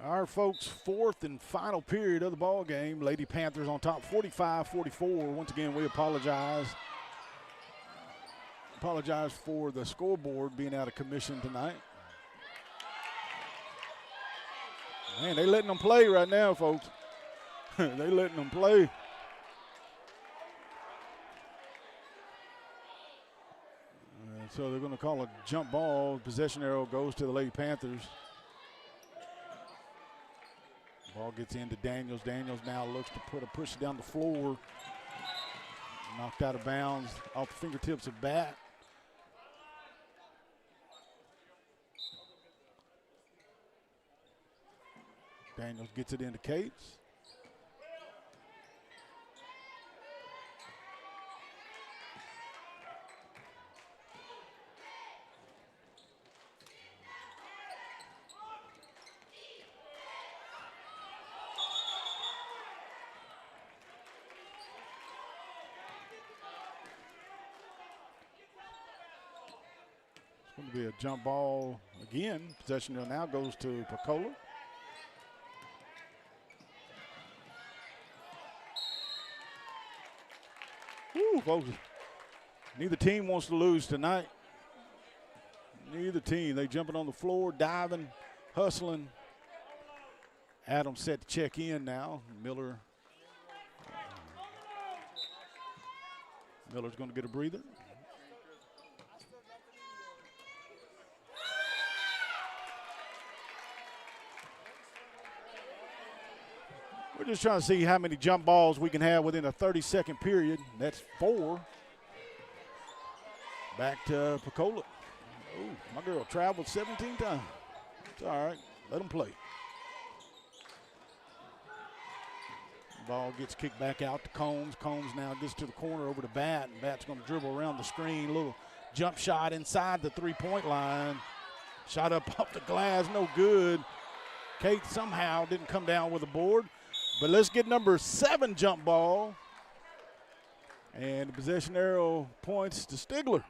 Our folks, fourth and final period of the ball game. Lady Panthers on top, 45-44. Once again, we apologize. Apologize for the scoreboard being out of commission tonight. Man, they letting them play right now, folks. They letting them play. And so they're going to call a jump ball. Possession arrow goes to the Lady Panthers. Ball gets into Daniels. Daniels now looks to put a push down the floor. Knocked out of bounds off the fingertips of Bat. Daniels gets it into Cates. It's going to be a jump ball again. Possession now goes to Pocola. Woo, folks. Neither team wants to lose tonight. Neither team. They jumping on the floor, diving, hustling. Adams set to check in now. Miller's going to get a breather. We're just trying to see how many jump balls we can have within a 30-second period. That's 4. Back to Pocola. Oh, my girl traveled 17 times. It's all right. Let them play. Ball gets kicked back out to Combs. Combs now gets to the corner over to Bat, and Bat's going to dribble around the screen. Little jump shot inside the three-point line. Shot up off the glass, no good. Kate somehow didn't come down with a board. But let's get number 7 jump ball. And the possession arrow points to Stigler.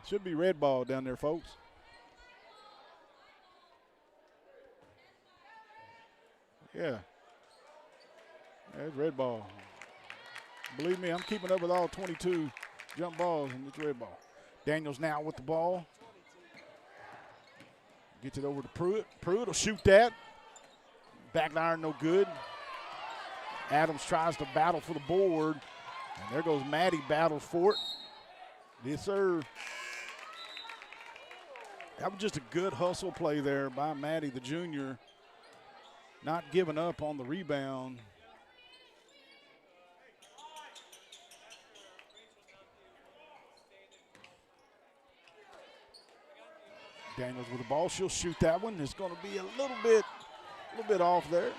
Should be red ball down there, folks. Yeah. There's red ball. Believe me, I'm keeping up with all 22 jump balls, and it's red ball. Daniels now with the ball. Gets it over to Pruitt. Pruitt will shoot that. Back iron, no good. Adams tries to battle for the board. And there goes Maddie, battles for it. Yes, sir. That was just a good hustle play there by Maddie, the junior. Not giving up on the rebound. Daniels with the ball. She'll shoot that one. It's going to be a little bit off there.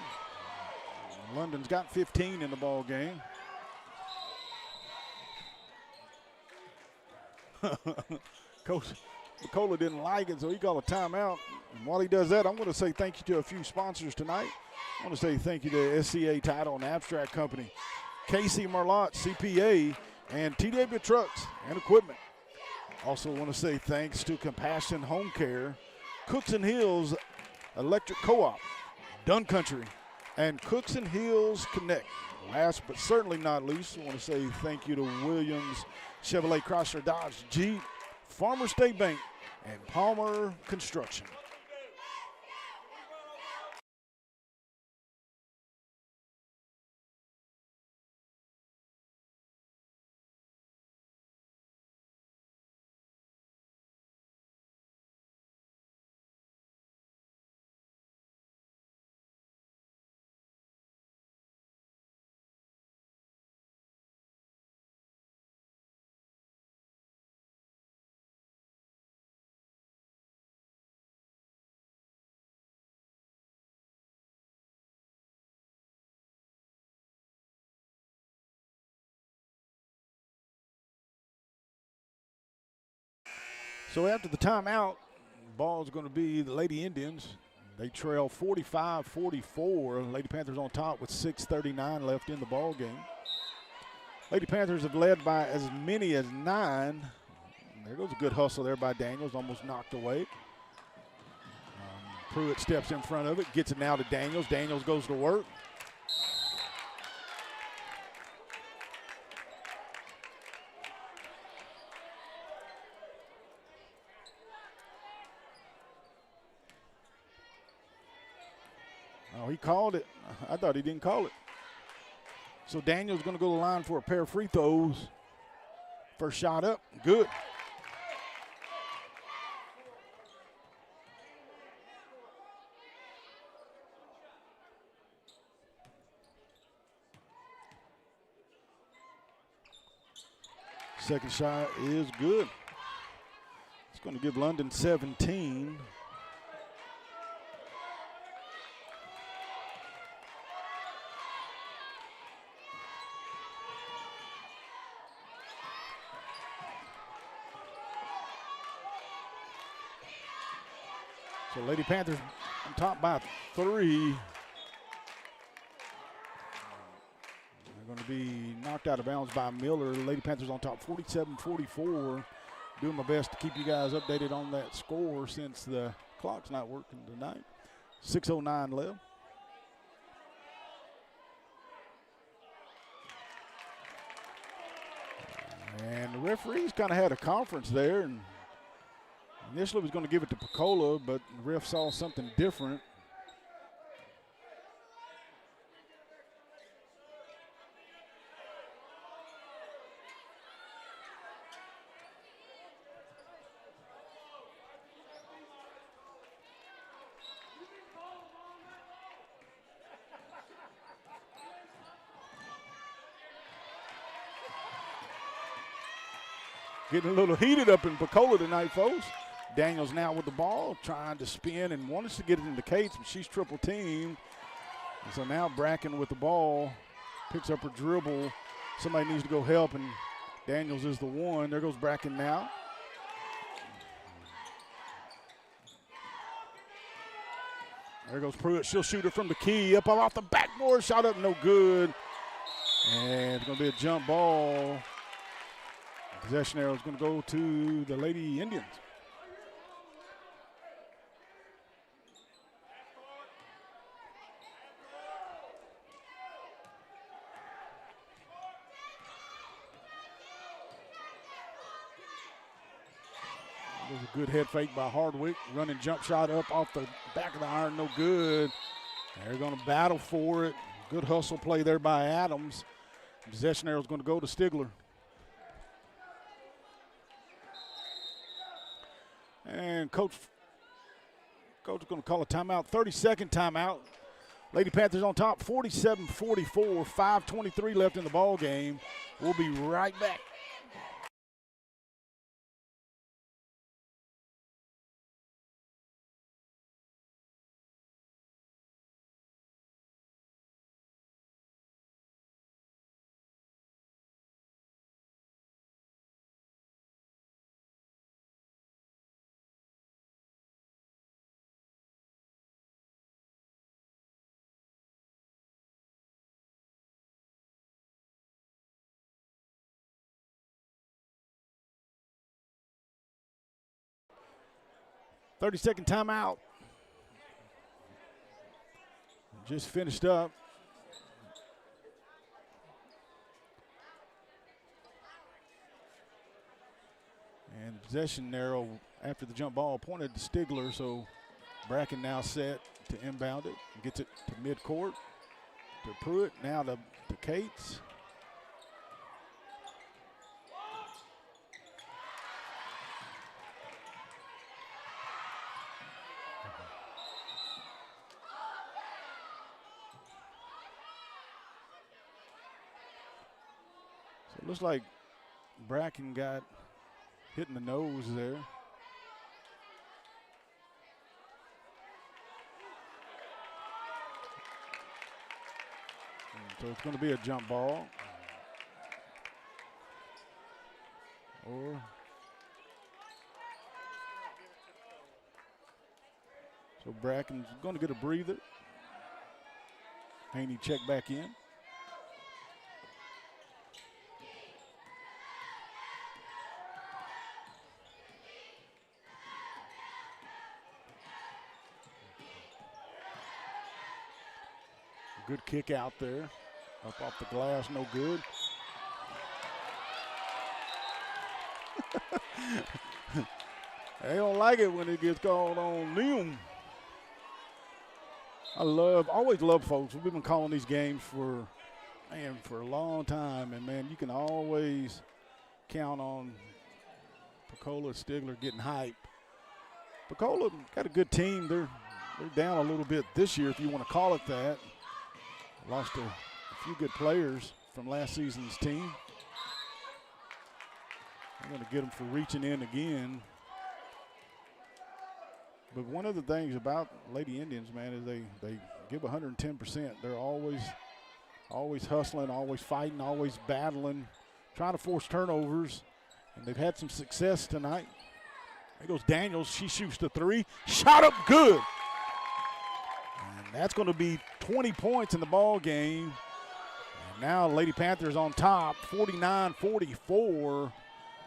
London's got 15 in the ball game. Coach Pocola didn't like it, so he called a timeout. And while he does that, I'm going to say thank you to a few sponsors tonight. I want to say thank you to SCA Title and Abstract Company, Casey Marlott, CPA, and TW Trucks and Equipment. Also want to say thanks to Compassion Home Care, Cooks and Hills Electric Co-op, Dunn Country, and Cooks and Hills Connect. Last but certainly not least, I want to say thank you to Williams Chevrolet Chrysler Dodge Jeep, Farmer State Bank, and Palmer Construction. So after the timeout, ball is going to be the Lady Indians. They trail 45-44. Lady Panthers on top with 6:39 left in the ball game. Lady Panthers have led by as many as 9. There goes a good hustle there by Daniels, almost knocked away. Pruitt steps in front of it, gets it now to Daniels. Daniels goes to work. Oh, he called it. I thought he didn't call it. So Daniels going to go to the line for a pair of free throws. First shot up, good. Second shot is good. It's going to give London 17. So Lady Panthers on top by 3. They're going to be knocked out of bounds by Miller. Lady Panthers on top 47-44. Doing my best to keep you guys updated on that score since the clock's not working tonight. 6:09 left. And the referees kind of had a conference there, and initially was going to give it to Pocola, but the ref saw something different. Getting a little heated up in Pocola tonight, folks. Daniels now with the ball, trying to spin and wants to get it into Cates, but she's triple teamed. And so now Bracken with the ball, picks up her dribble. Somebody needs to go help, and Daniels is the one. There goes Bracken now. There goes Pruitt. She'll shoot it from the key, up off the backboard, shot up, no good. And it's going to be a jump ball. Possession arrow is going to go to the Lady Indians. There's a good head fake by Hardwick. Running jump shot up off the back of the iron, no good. They're going to battle for it. Good hustle play there by Adams. Possession arrow is going to go to Stigler. And coach is going to call a timeout, 30-second timeout. Lady Panthers on top, 47-44, 5:23 left in the ball game. We'll be right back. Thirty-second timeout. Just finished up. And possession arrow after the jump ball pointed to Stigler, so Bracken now set to inbound it. Gets it to midcourt to Pruitt, now to Cates. So it looks like Bracken got hit in the nose there. So it's going to be a jump ball. So Bracken's going to get a breather. Haney check back in. Good kick out there. Up off the glass, no good. They don't like it when it gets called on them. Always love folks. We've been calling these games for a long time. And, man, you can always count on Pocola, Stigler getting hype. Pocola got a good team. They're down a little bit this year, if you want to call it that. Lost a few good players from last season's team. I'm going to get them for reaching in again. But one of the things about Lady Indians, man, is they give 110%. They're always hustling, always fighting, always battling, trying to force turnovers. And they've had some success tonight. There goes Daniels. She shoots the three. Shot up good. And that's going to be 20 points in the ball game. And now Lady Panthers on top, 49-44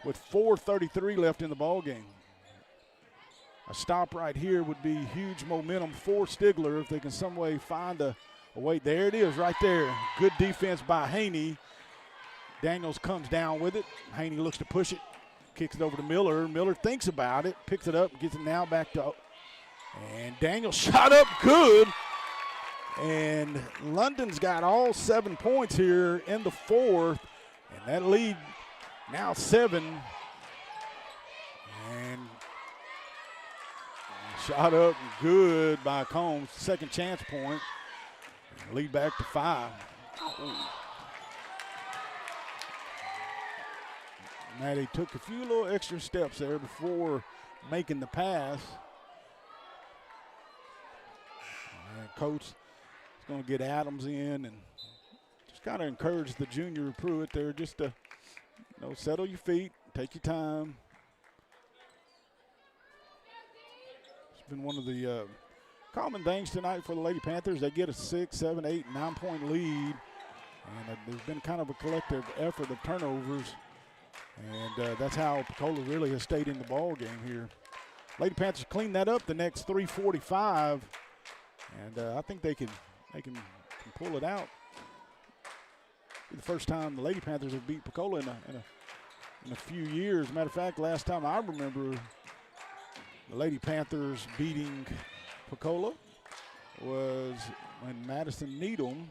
with 4:33 left in the ball game. A stop right here would be huge momentum for Stigler if they can some way find a way. There it is right there. Good defense by Haney. Daniels comes down with it. Haney looks to push it, kicks it over to Miller. Miller thinks about it, picks it up, gets it now back to, and Daniels shot up good. And London's got all 7 points here in the fourth, and that lead now 7. And shot up good by Combs, second chance point. Lead back to 5. Now they took a few little extra steps there before making the pass. And Coach is going to get Adams in and just kind of encourage the junior Pruitt there just to, settle your feet, take your time. It's been one of the common things tonight for the Lady Panthers. They get a 6, 7, 8, 9-point lead, and there's been kind of a collective effort of turnovers, and that's how Pocola really has stayed in the ball game here. Lady Panthers clean that up the next 3:45, and I think they can pull it out. The first time the Lady Panthers have beat Pocola in a few years. Matter of fact, last time I remember the Lady Panthers beating Pocola was when Madison Needham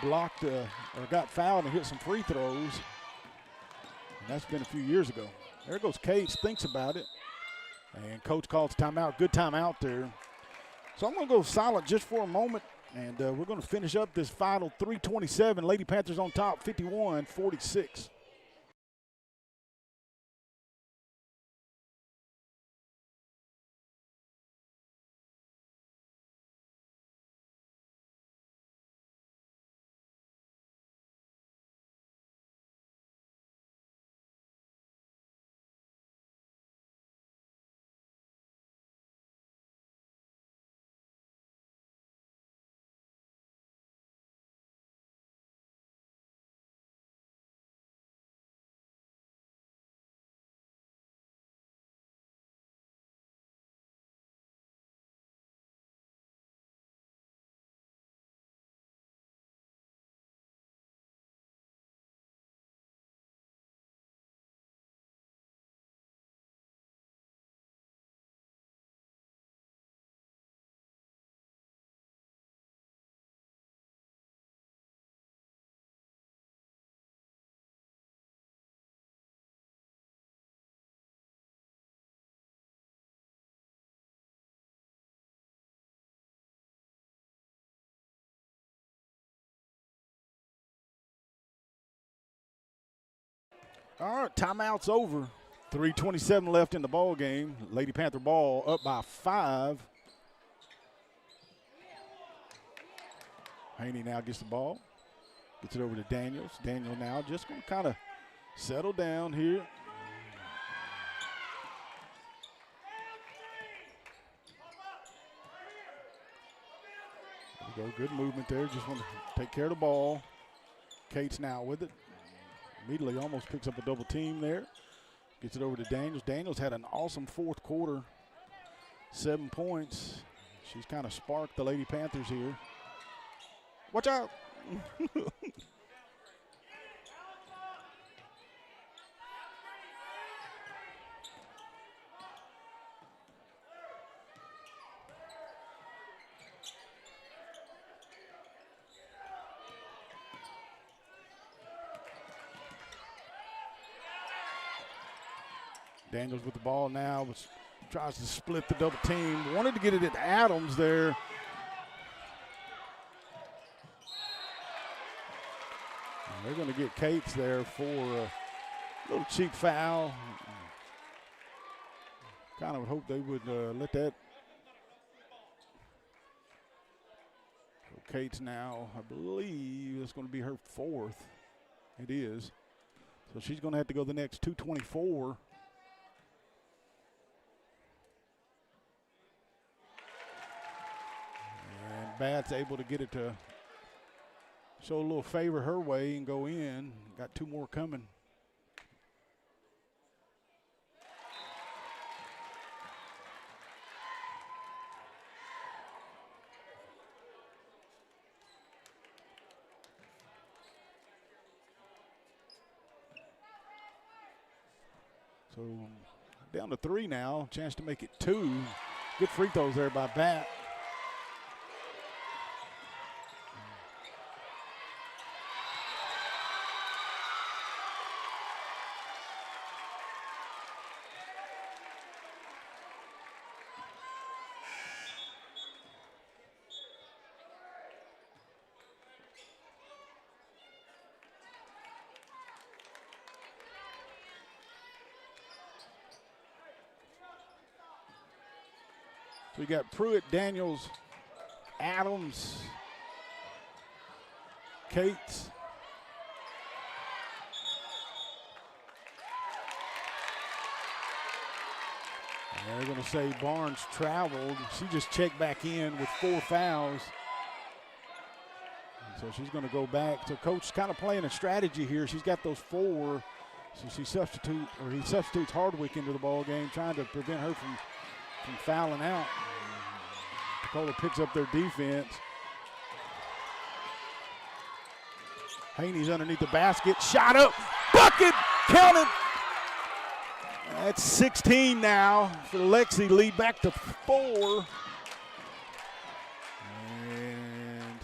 blocked or got fouled and hit some free throws. And that's been a few years ago. There goes Cates, thinks about it. And Coach calls timeout. Good timeout there. So I'm going to go silent just for a moment, and we're going to finish up this final 3:27. Lady Panthers on top, 51-46. All right, timeout's over. 3:27 left in the ball game. Lady Panther ball up by 5. Haney now gets the ball. Gets it over to Daniels. Daniel now just going to kind of settle down here. There we go. Good movement there. Just want to take care of the ball. Cates now with it. Immediately almost picks up a double team there. Gets it over to Daniels. Daniels had an awesome fourth quarter. 7 points. She's kind of sparked the Lady Panthers here. Watch out. Daniels with the ball now, tries to split the double team. Wanted to get it at Adams there. And they're going to get Cates there for a little cheap foul. Kind of would hope they would let that. So Cates now, I believe it's going to be her 4th. It is. So she's going to have to go the next 2:24. Bat's able to get it to show a little favor her way and go in. Got 2 more coming. So down to 3 now, chance to make it 2. Good free throws there by Bat. We got Pruitt, Daniels, Adams, Cates. And they're going to say Barnes traveled. She just checked back in with 4 fouls. And so she's going to go back. So coach kind of playing a strategy here. She's got those 4. So he substitutes Hardwick into the ball game, trying to prevent her from fouling out. Pocola picks up their defense. Haney's underneath the basket. Shot up. Bucket. Counted. That's 16 now for Lexi. Lead back to 4. And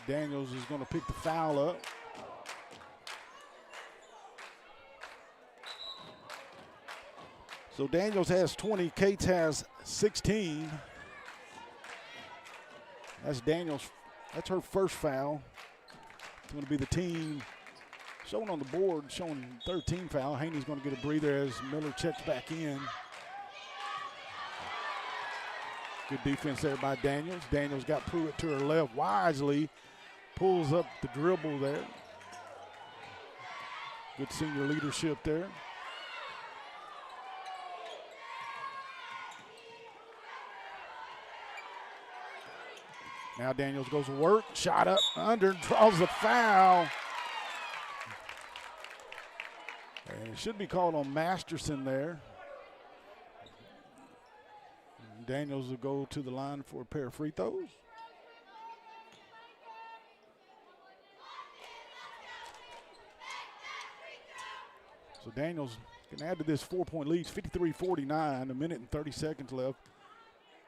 Daniels is going to pick the foul up. So Daniels has 20. Cates has 16. That's Daniels. That's her first foul. It's going to be the team showing on the board, showing 13 foul. Haney's going to get a breather as Miller checks back in. Good defense there by Daniels. Daniels got Pruitt to her left wisely. Pulls up the dribble there. Good senior leadership there. Now Daniels goes to work, shot up, under, draws the foul. And it should be called on Masterson there. And Daniels will go to the line for a pair of free throws. So Daniels can add to this 4-point lead, 53-49, a minute and 30 seconds left.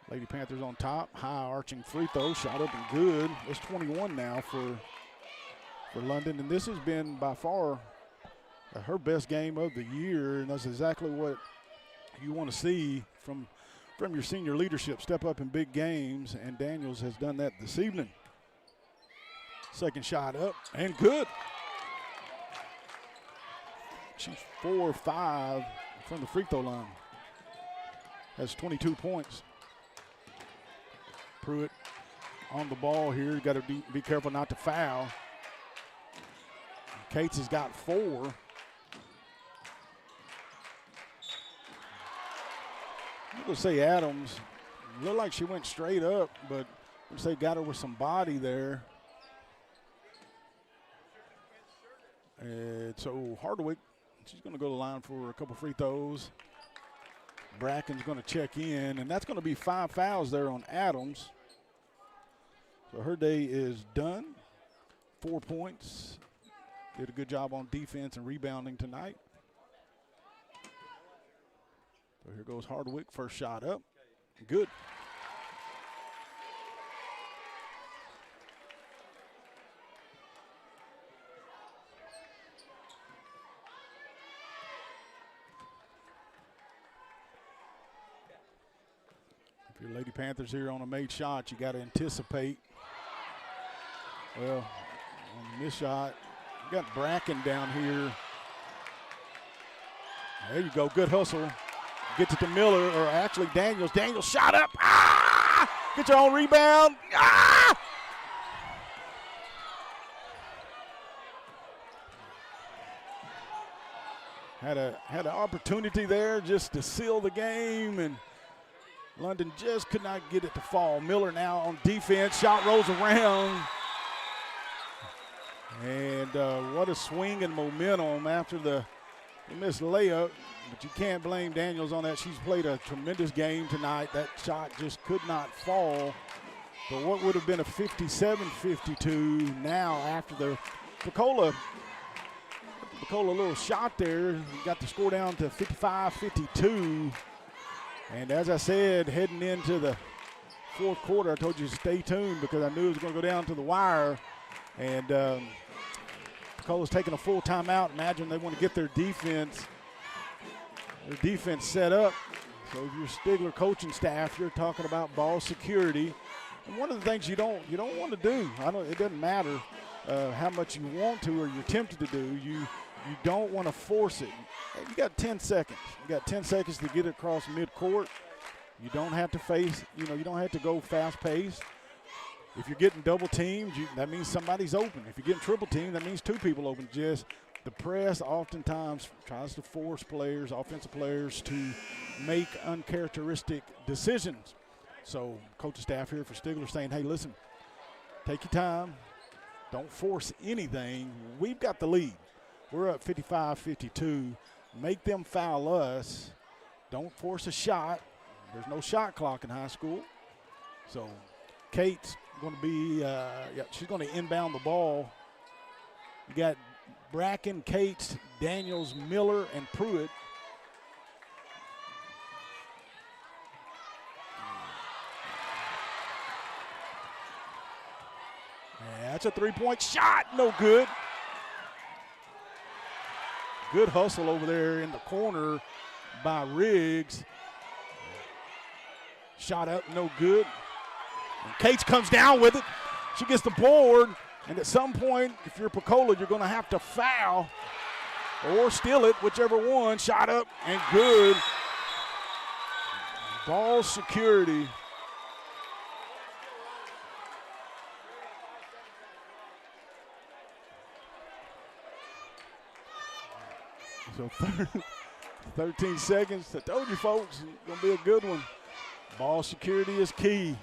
Lady Panthers on top, high arching free throw, shot up and good. It's 21 now for London, and this has been by far her best game of the year, and that's exactly what you want to see from your senior leadership. Step up in big games, and Daniels has done that this evening. Second shot up and good. She's 4-5 from the free throw line. Has 22 points. Pruitt on the ball here. You got to be careful not to foul. Cates has got 4. I'm going to say Adams. Looked like she went straight up, but I'm going to say got her with some body there. And so Hardwick, she's going to go to the line for a couple free throws. Bracken's going to check in, and that's going to be 5 fouls there on Adams. So her day is done. 4 points. Did a good job on defense and rebounding tonight. So here goes Hardwick, first shot up. Good. If you're Lady Panthers here on a made shot, you got to anticipate. Well, on this shot, you got Bracken down here. There you go, good hustle. Gets it to Miller, or actually Daniels. Daniels shot up. Ah! Get your own rebound. Ah! Had an opportunity there just to seal the game, and London just could not get it to fall. Miller now on defense. Shot rolls around. And what a swing and momentum after the missed layup. But you can't blame Daniels on that. She's played a tremendous game tonight. That shot just could not fall. But what would have been a 57-52 now after the Pocola Pocola a little shot there. Got the score down to 55-52. And as I said, heading into the fourth quarter, I told you to stay tuned because I knew it was going to go down to the wire. And Pocola's taking a full timeout. Imagine they want to get their defense set up. So if you're Stigler coaching staff, you're talking about ball security. And one of the things you don't want to do, it doesn't matter how much you want to or you're tempted to do, you don't want to force it. You got 10 seconds. You got 10 seconds to get it across midcourt. You don't have to face, you don't have to go fast paced. If you're getting double teamed, that means somebody's open. If you're getting triple teamed, that means two people open. Just the press oftentimes tries to force players, offensive players, to make uncharacteristic decisions. So coaching staff here for Stigler saying, hey, listen, take your time. Don't force anything. We've got the lead. We're up 55-52. Make them foul us. Don't force a shot. There's no shot clock in high school. So Kate's going to be, she's going to inbound the ball. You got Bracken, Cates, Daniels, Miller, and Pruitt. Yeah, that's a three-point shot. No good. Good hustle over there in the corner by Riggs. Shot up, no good. And Cates comes down with it. She gets the board. And at some point, if you're Pocola, you're going to have to foul or steal it, whichever one. Shot up and good. Ball security. So 13 seconds. I told you, folks, it's going to be a good one. Ball security is key.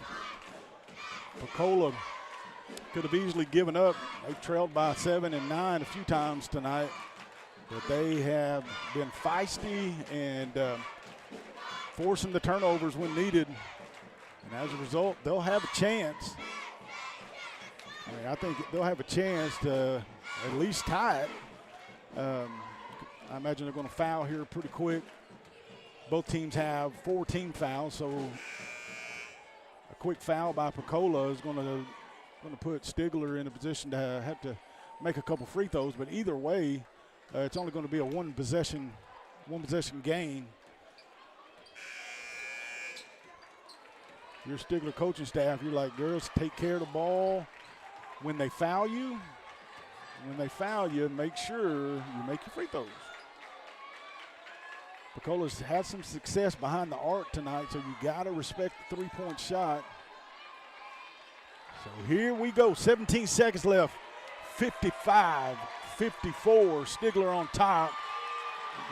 Pocola could have easily given up. They trailed by 7 and 9 a few times tonight, but they have been feisty and forcing the turnovers when needed. And as a result, they'll have a chance. I think they'll have a chance to at least tie it. I imagine they're going to foul here pretty quick. Both teams have 4 team fouls, so a quick foul by Pocola is going to put Stigler in a position to have to make a couple free throws. But either way, it's only going to be a one possession game. Your Stigler coaching staff, you're like, girls, take care of the ball. When they foul you, make sure you make your free throws. Pocola's had some success behind the arc tonight, so you got to respect the three-point shot. So here we go, 17 seconds left, 55-54, Stigler on top.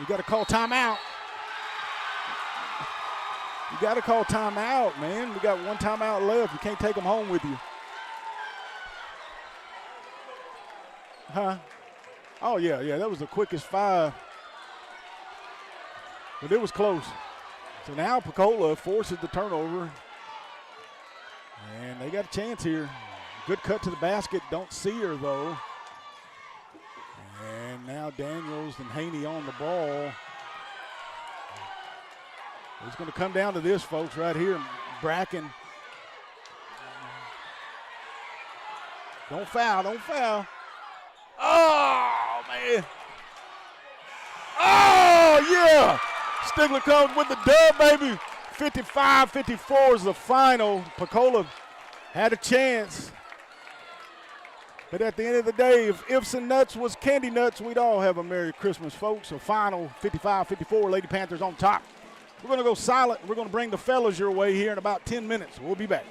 You got to call timeout. You got to call timeout, man. We got one timeout left. You can't take them home with you. Huh? Oh, yeah, that was the quickest 5. But it was close. So now Pocola forces the turnover. And they got a chance here. Good cut to the basket. Don't see her, though. And now Daniels and Haney on the ball. It's going to come down to this, folks, right here. Bracken. Don't foul. Oh, man. Oh, yeah. Stigler comes with the dub, baby. 55-54 is the final. Pocola had a chance. But at the end of the day, if ifs and nuts was candy nuts, we'd all have a Merry Christmas, folks. So final 55-54, Lady Panthers on top. We're going to go silent. We're going to bring the fellas your way here in about 10 minutes. We'll be back.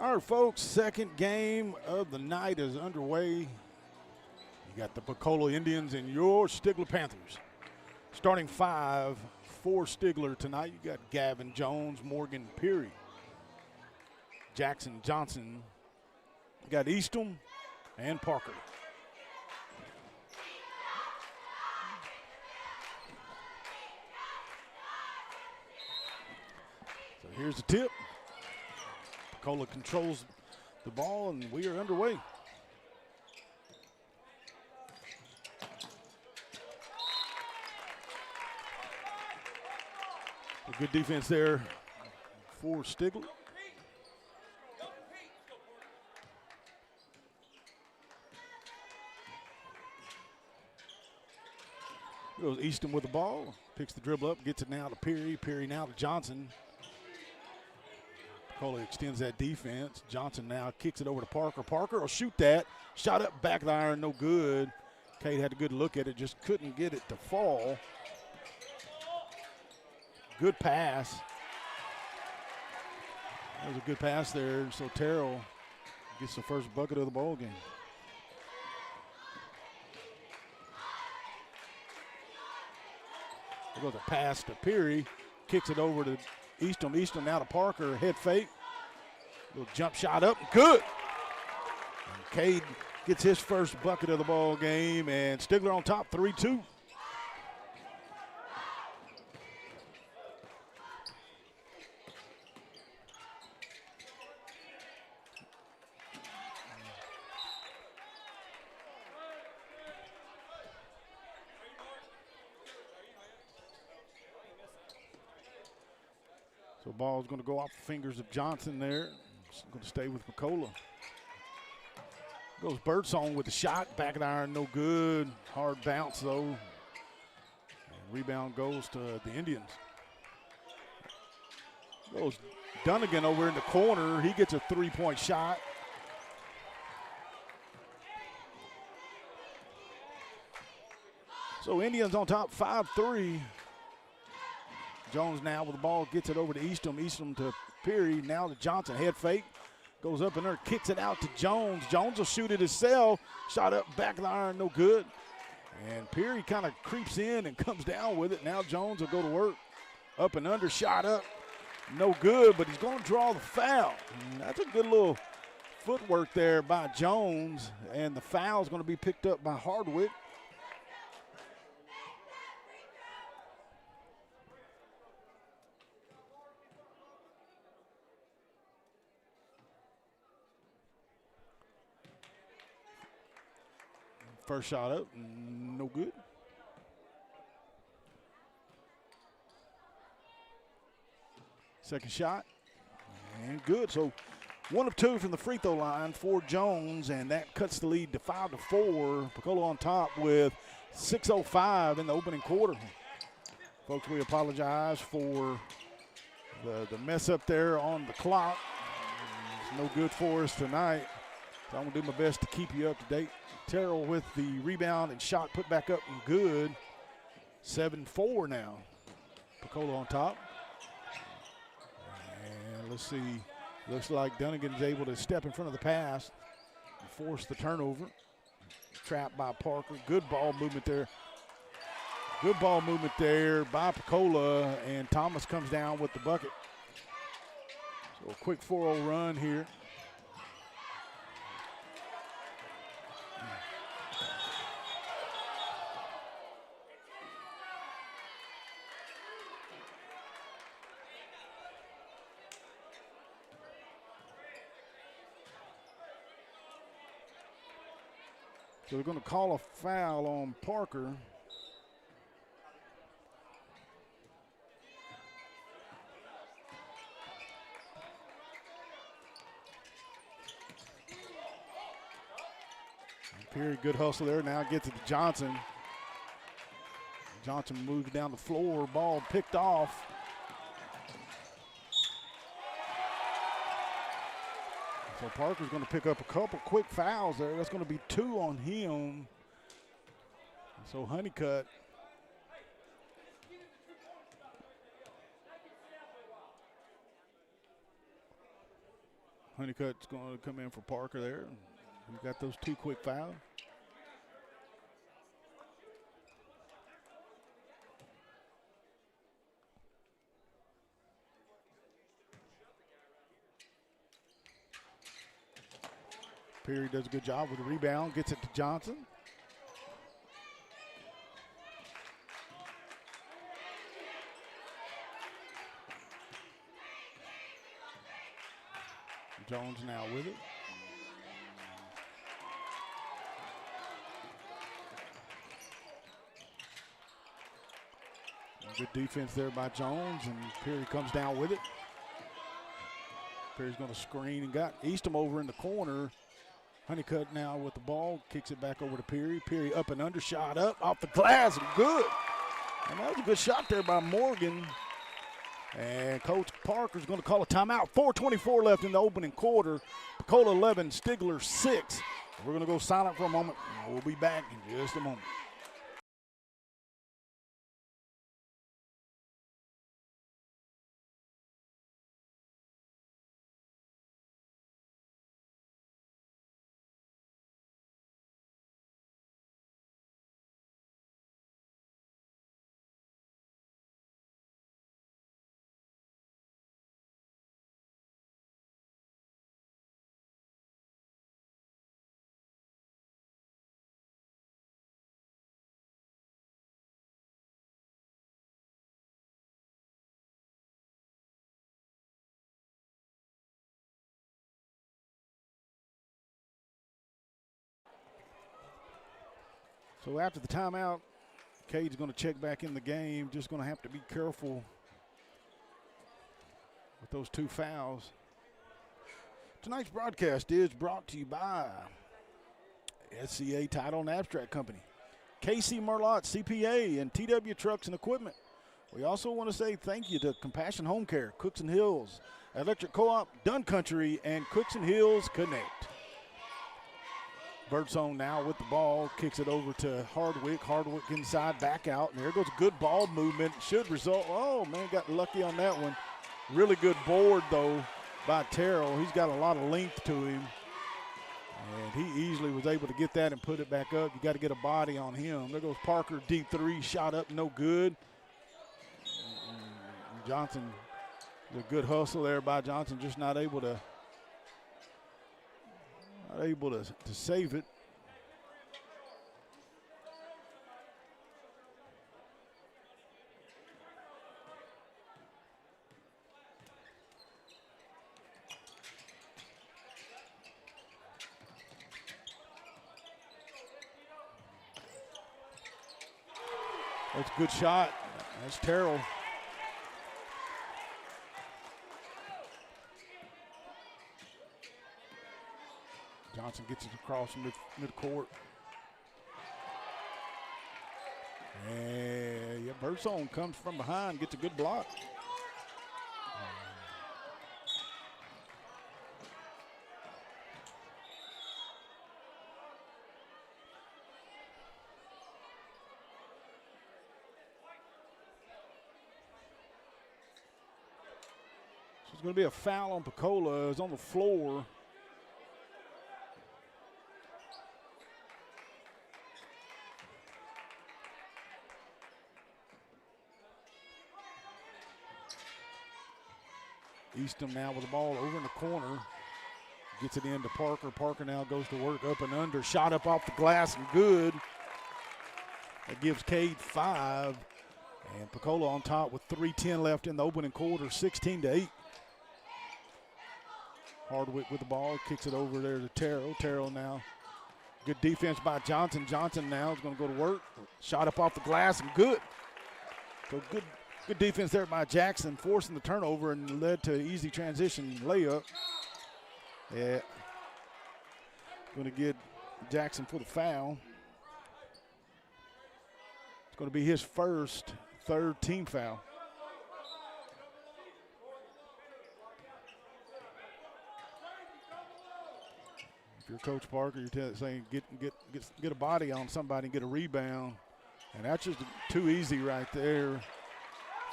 All right, folks, second game of the night is underway. You got the Pocola Indians and your Stigler Panthers. Starting five for Stigler tonight, you got Gavin Jones, Morgan Peary, Jackson Johnson. You got Eastham and Parker. So here's the tip. Pocola controls the ball, and we are underway. A good defense there for Stigler. Goes Eastham with the ball, picks the dribble up, gets it now to Peary. Peary now to Johnson. Pocola extends that defense. Johnson now kicks it over to Parker. Parker will shoot that. Shot up, back of the iron, no good. Cade had a good look at it, just couldn't get it to fall. Good pass. That was a good pass there. So Terrell gets the first bucket of the ball game. There goes a pass to Peary. Kicks it over to Eastham. Eastham now to Parker. Head fake. Little jump shot up. Good. And Cade gets his first bucket of the ball game. And Stigler on top, 3-2. So ball's going to go off the fingers of Johnson there. It's going to stay with Pocola. Goes Birdsong with the shot. Back of the iron, no good. Hard bounce, though. And rebound goes to the Indians. Goes Dunnigan over in the corner. He gets a three-point shot. So Indians on top, 5-3. Jones now with the ball, gets it over to Eastham. Eastham to Peary, now to Johnson. Head fake, goes up in there, kicks it out to Jones. Jones will shoot it himself. Shot up, back of the iron, no good. And Peary kind of creeps in and comes down with it. Now Jones will go to work. Up and under, shot up, no good, but he's going to draw the foul. And that's a good little footwork there by Jones, and the foul is going to be picked up by Hardwick. First shot up, no good. Second shot, and good. So 1 of 2 from the free throw line for Jones, and that cuts the lead to 5-4. Pocola on top with 6:05 in the opening quarter. Folks, we apologize for the mess up there on the clock. It's no good for us tonight. So I'm going to do my best to keep you up to date. Terrell with the rebound and shot put back up and good. 7-4 now. Pocola on top. And let's see. Looks like Dunnigan's able to step in front of the pass and force the turnover. Trapped by Parker. Good ball movement there. Good ball movement there by Pocola, and Thomas comes down with the bucket. So a quick 4-0 run here. So they're going to call a foul on Parker. Peary, good hustle there. Now gets it to Johnson. Johnson moves down the floor. Ball picked off. So Parker's going to pick up a couple quick fouls there. That's going to be 2 on him. So Honeycutt. Honeycutt's going to come in for Parker there. We've got those 2 quick fouls. Perry does a good job with the rebound, gets it to Johnson. Jones now with it. Good defense there by Jones, and Perry comes down with it. Perry's going to screen and got Eastham over in the corner. Honeycutt now with the ball, kicks it back over to Perry. Perry up and under, shot up, off the glass, and good. And that was a good shot there by Morgan. And Coach Parker's going to call a timeout. 4:24 left in the opening quarter. Pocola 11, Stigler 6. We're going to go silent for a moment. We'll be back in just a moment. So after the timeout, Cade's going to check back in the game. Just going to have to be careful with those 2 fouls. Tonight's broadcast is brought to you by SCA Title and Abstract Company, KC Merlot CPA, and TW Trucks and Equipment. We also want to say thank you to Compassion Home Care, Cooks and Hills, Electric Co-op, Dunn Country, and Cooks and Hills Connect. Birdsong now with the ball, kicks it over to Hardwick. Hardwick inside, back out, and there goes good ball movement. Should result. Oh, man, got lucky on that one. Really good board, though, by Terrell. He's got a lot of length to him, and he easily was able to get that and put it back up. You got to get a body on him. There goes Parker, deep 3, shot up, no good. Johnson, a good hustle there by Johnson, just not able to save it. That's a good shot. That's Terrell. Johnson gets it across midcourt. And yeah, Birdsong comes from behind, gets a good block. So it's going to be a foul on Pocola. It's on the floor. Eastham now with the ball over in the corner. Gets it into Parker. Parker now goes to work up and under. Shot up off the glass and good. That gives Cade 5. And Pocola on top with 3:10 left in the opening quarter, 16-8. Hardwick with the ball. Kicks it over there to Terrell. Terrell now. Good defense by Johnson. Johnson now is going to go to work. Shot up off the glass and good. So good defense there by Jackson, forcing the turnover and led to easy transition layup. Yeah. Going to get Jackson for the foul. It's going to be his third team foul. If you're Coach Parker, you're saying get a body on somebody and get a rebound. And that's just too easy right there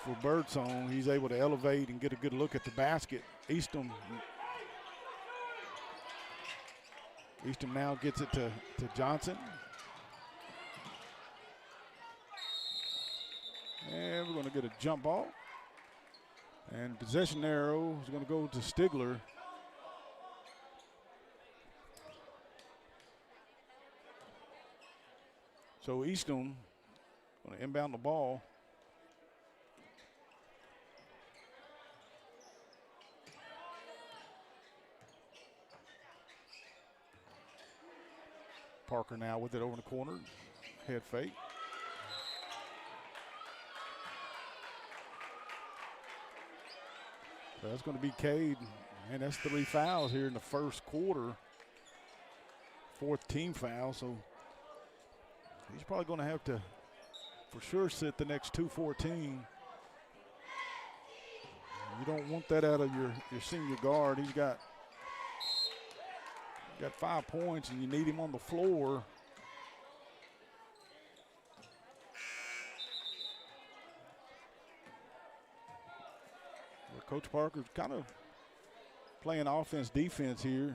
for Birdsong. He's able to elevate and get a good look at the basket. Eastham Easton now gets it to Johnson. And we're going to get a jump ball. And possession arrow is going to go to Stigler. So Easton going to inbound the ball. Parker now with it over in the corner. Head fake. So that's going to be Cade. And that's 3 fouls here in the first quarter. 4th team foul. So he's probably going to have to, for sure, sit the next 2-14. You don't want that out of your senior guard. He's got 5 points, and you need him on the floor. Well, Coach Parker's kind of playing offense-defense here.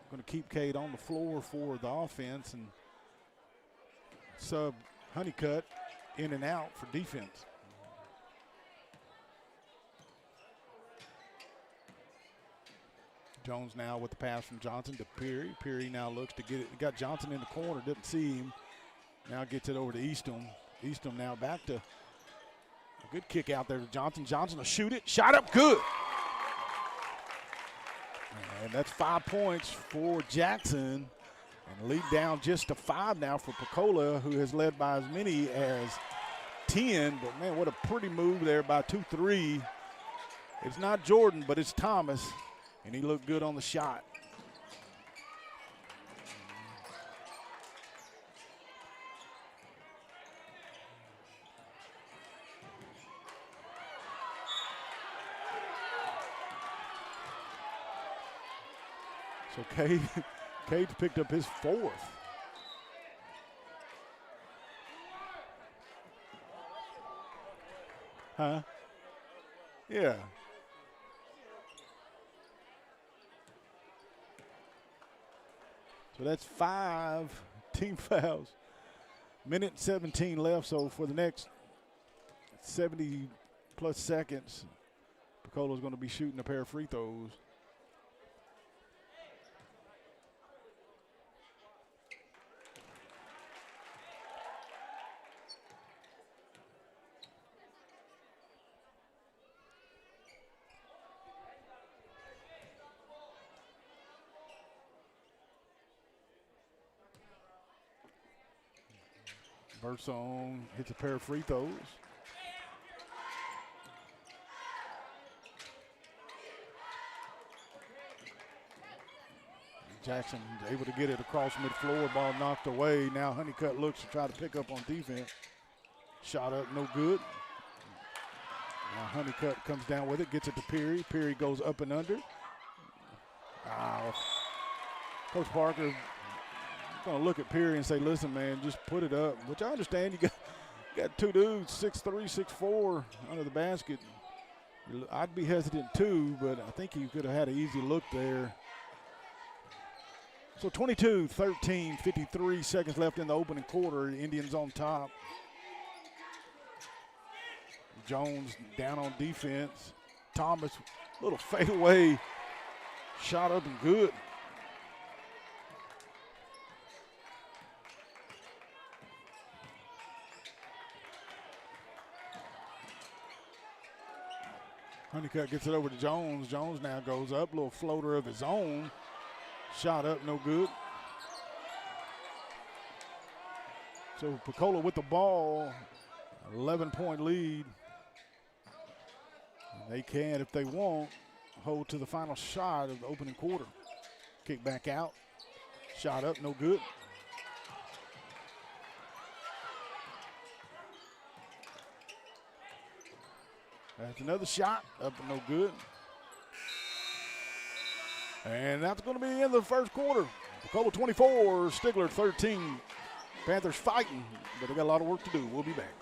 Going to keep Cade on the floor for the offense and sub Honeycutt in and out for defense. Jones now with the pass from Johnson to Peary. Peary now looks to get it. Got Johnson in the corner, didn't see him. Now gets it over to Easton. Easton now back to a good kick out there to Johnson. Johnson will shoot it. Shot up good. And that's 5 points for Jackson. And lead down just to 5 now for Pocola, who has led by as many as 10. But, man, what a pretty move there by 2-3. It's not Jordan, but it's Thomas. And he looked good on the shot. So Cade's picked up his 4th. Huh? Yeah. So that's 5 team fouls. Minute 17 left, so for the next 70-plus seconds, Pocola's going to be shooting a pair of free throws. Burson hits a pair of free throws. Jackson able to get it across mid-floor, ball knocked away. Now Honeycutt looks to try to pick up on defense. Shot up, no good. Now Honeycutt comes down with it, gets it to Peary. Peary goes up and under. Coach Parker going to look at Peary and say, listen, man, just put it up. Which I understand. You got 2 dudes, 6'3", 6'4", under the basket. I'd be hesitant too, but I think he could have had an easy look there. So 22-13, 53 seconds left in the opening quarter. The Indians on top. Jones down on defense. Thomas, little fadeaway shot up and good. Honeycutt gets it over to Jones. Jones now goes up, little floater of his own. Shot up, no good. So Pocola with the ball, 11-point lead. And they can, if they want, hold to the final shot of the opening quarter. Kick back out. Shot up, no good. That's another shot, up and no good. And that's going to be in the first quarter. Pocola 24, Stigler 13. Panthers fighting, but they got a lot of work to do. We'll be back.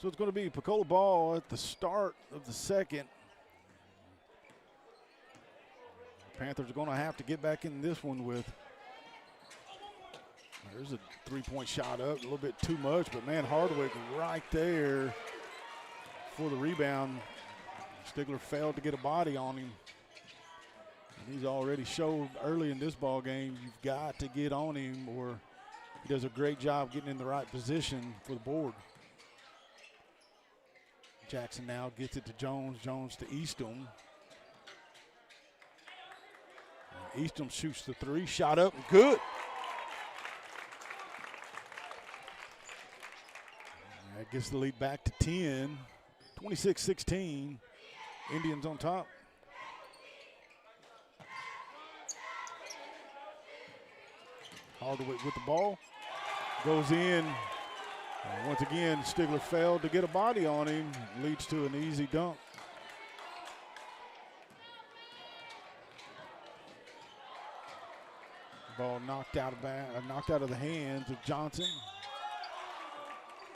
So it's going to be Pocola ball at the start of the second. Panthers are going to have to get back in this one with. There's a three-point shot up, a little bit too much, but man, Hardwick right there for the rebound. Stigler failed to get a body on him. And he's already showed early in this ball game, you've got to get on him, or he does a great job getting in the right position for the board. Jackson now gets it to Jones, Jones to Eastham. Eastham shoots the three, shot up, good. That gets the lead back to 10, 26-16. Indians on top. Hardwick with the ball, goes in. Once again, Stigler failed to get a body on him, leads to an easy dunk. Ball knocked out of the hands of Johnson.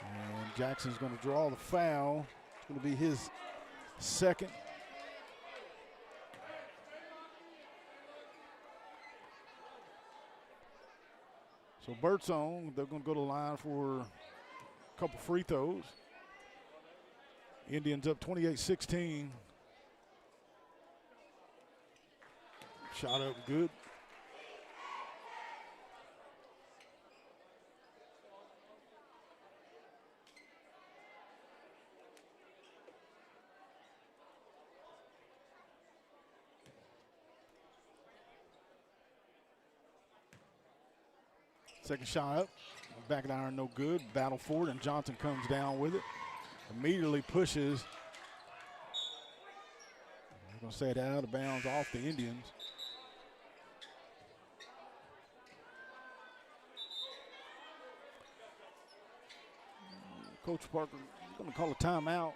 And Jackson's going to draw the foul. It's going to be his second. So Birdsong, they're going to go to the line for a couple free throws. Indians up 28-16. Shot up good. Second shot up, back of the iron, no good. Battle for it, and Johnson comes down with it. Immediately pushes. We're going to say it out of bounds off the Indians. Coach Parker is going to call a timeout.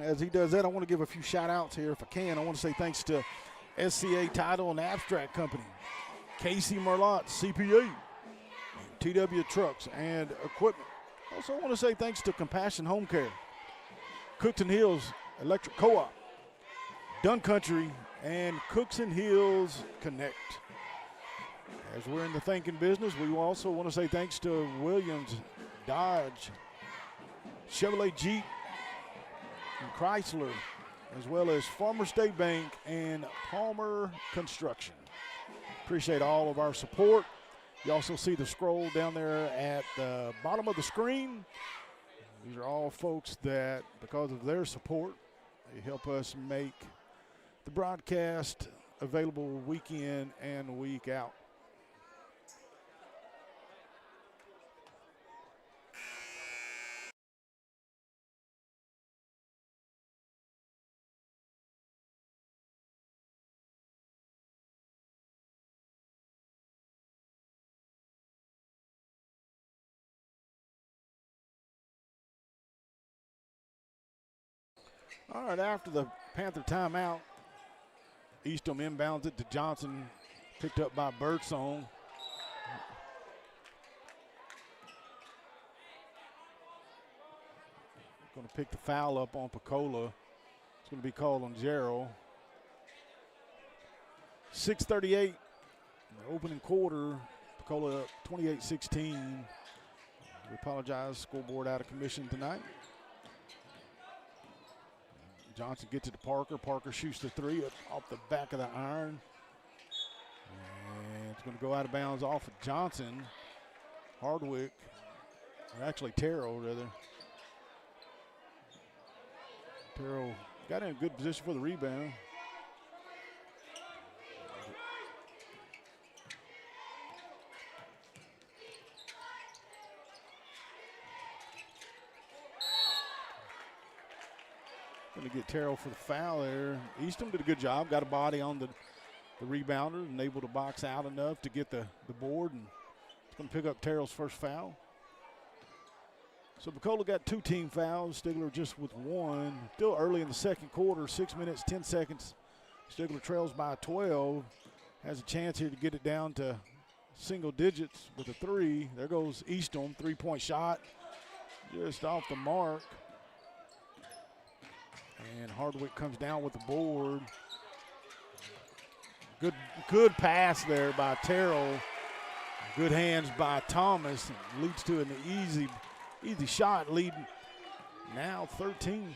As he does that, I want to give a few shout outs here if I can. I want to say thanks to SCA Title and Abstract Company, Casey Merlot, CPA, TW Trucks and Equipment. Also want to say thanks to Compassion Home Care, Cookson Hills Electric Co-op, Dun Country, and Cookson Hills Connect. As we're in the thanking business, we also want to say thanks to Williams, Dodge, Chevrolet Jeep, and Chrysler, as well as Farmer State Bank and Palmer Construction. Appreciate all of our support. You also see the scroll down there at the bottom of the screen. These are all folks that, because of their support, they help us make the broadcast available week in and week out. All right, after the Panther timeout, Eastham inbounds it to Johnson, picked up by Birdsong. Going to pick the foul up on Pocola. It's going to be called on Gerald. 6:38 in the opening quarter. Pocola up 28-16. We apologize, scoreboard out of commission tonight. Johnson gets it to Parker. Parker shoots the three off the back of the iron. And it's going to go out of bounds off of Johnson. Hardwick, or actually Terrell, rather. Terrell got in a good position for the rebound. Going to get Terrell for the foul there. Eastham did a good job, got a body on the rebounder and able to box out enough to get the board, and it's going to pick up Terrell's first foul. So Pocola got 2 team fouls, Stigler just with 1. Still early in the second quarter, 6 minutes, 10 seconds. Stigler trails by 12, has a chance here to get it down to single digits with a 3. There goes Eastham, 3-point shot, just off the mark. And Hardwick comes down with the board. Good pass there by Terrell. Good hands by Thomas. Leads to an easy shot, leading now 13.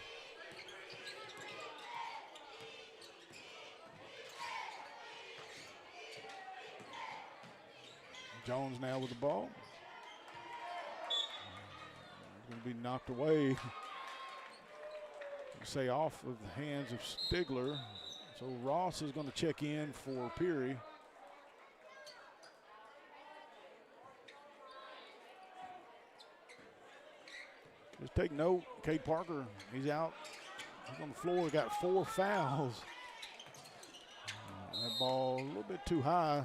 Jones now with the ball. Going to be knocked away. Say off of the hands of Stigler. So Ross is going to check in for Peary. Just take note, Cade Parker, he's out. He's on the floor, got 4 fouls. That ball a little bit too high.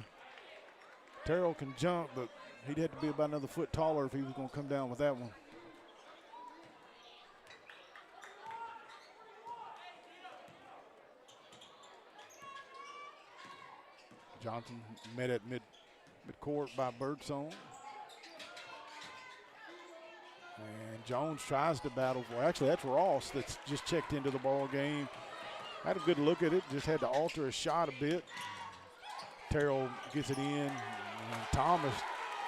Terrell can jump, but he'd have to be about another foot taller if he was going to come down with that one. Johnson met at midcourt by Birdsong. And Jones tries to battle for, actually that's Ross that's just checked into the ball game. Had a good look at it, just had to alter his shot a bit. Terrell gets it in. And Thomas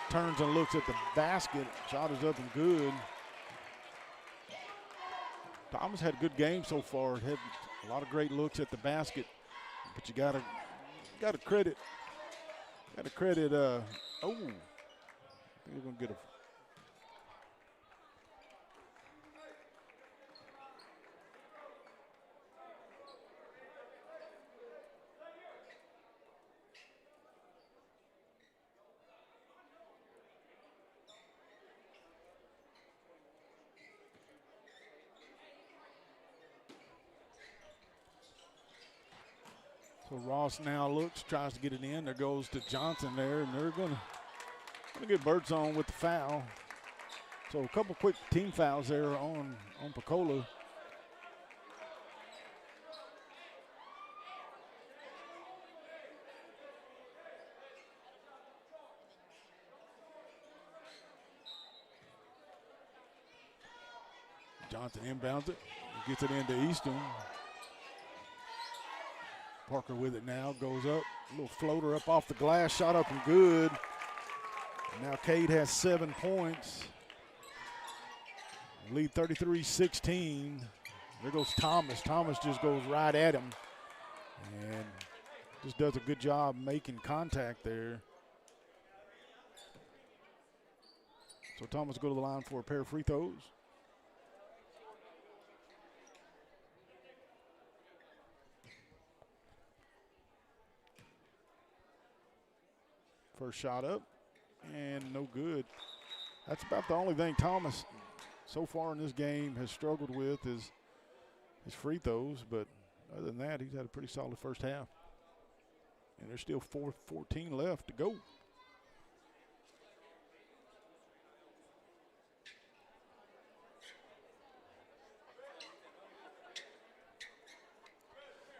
turns and looks at the basket. Shot is up and good. Thomas had a good game so far. Had a lot of great looks at the basket, but you gotta credit. Oh, I think we're gonna get a. So Ross now looks, tries to get it in. There goes to Johnson there, and they're gonna get Birdsong with the foul. So a couple quick team fouls there on Pocola. Johnson inbounds it, gets it into Easton. Parker with it now, goes up, a little floater up off the glass, shot up and good. Now Cade has 7 points. Lead 33-16. There goes Thomas. Thomas just goes right at him and just does a good job making contact there. So Thomas go to the line for a pair of free throws. First shot up, and no good. That's about the only thing Thomas so far in this game has struggled with is his free throws, but other than that, he's had a pretty solid first half. And there's still 4:14 left to go.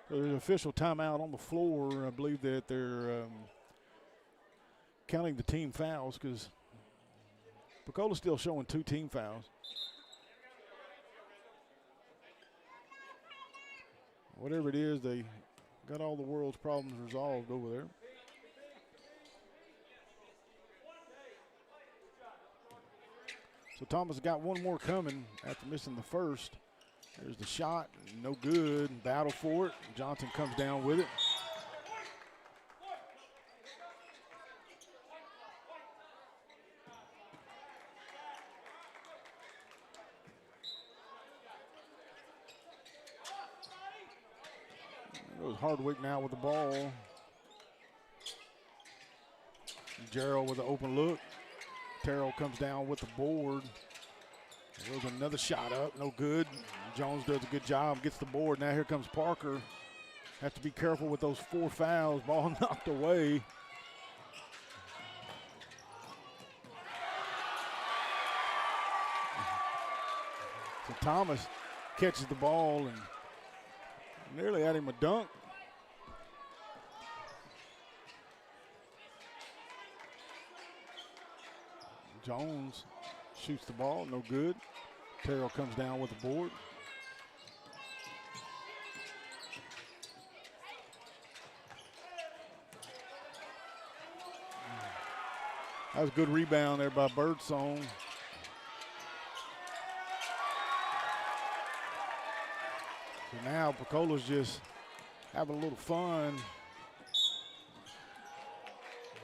So there's an official timeout on the floor. I believe that they're counting the team fouls because Pocola's still showing 2 team fouls. Whatever it is, they got all the world's problems resolved over there. So Thomas got one more coming after missing the first. There's the shot, no good. Battle for it. Johnson comes down with it. Hardwick now with the ball. Gerald with an open look. Terrell comes down with the board. There's another shot up, no good. Jones does a good job, gets the board. Now here comes Parker. Have to be careful with those 4 fouls. Ball knocked away. So Thomas catches the ball and nearly had him a dunk. Jones shoots the ball, no good. Terrell comes down with the board. That was a good rebound there by Birdsong. So now Pocola's just having a little fun.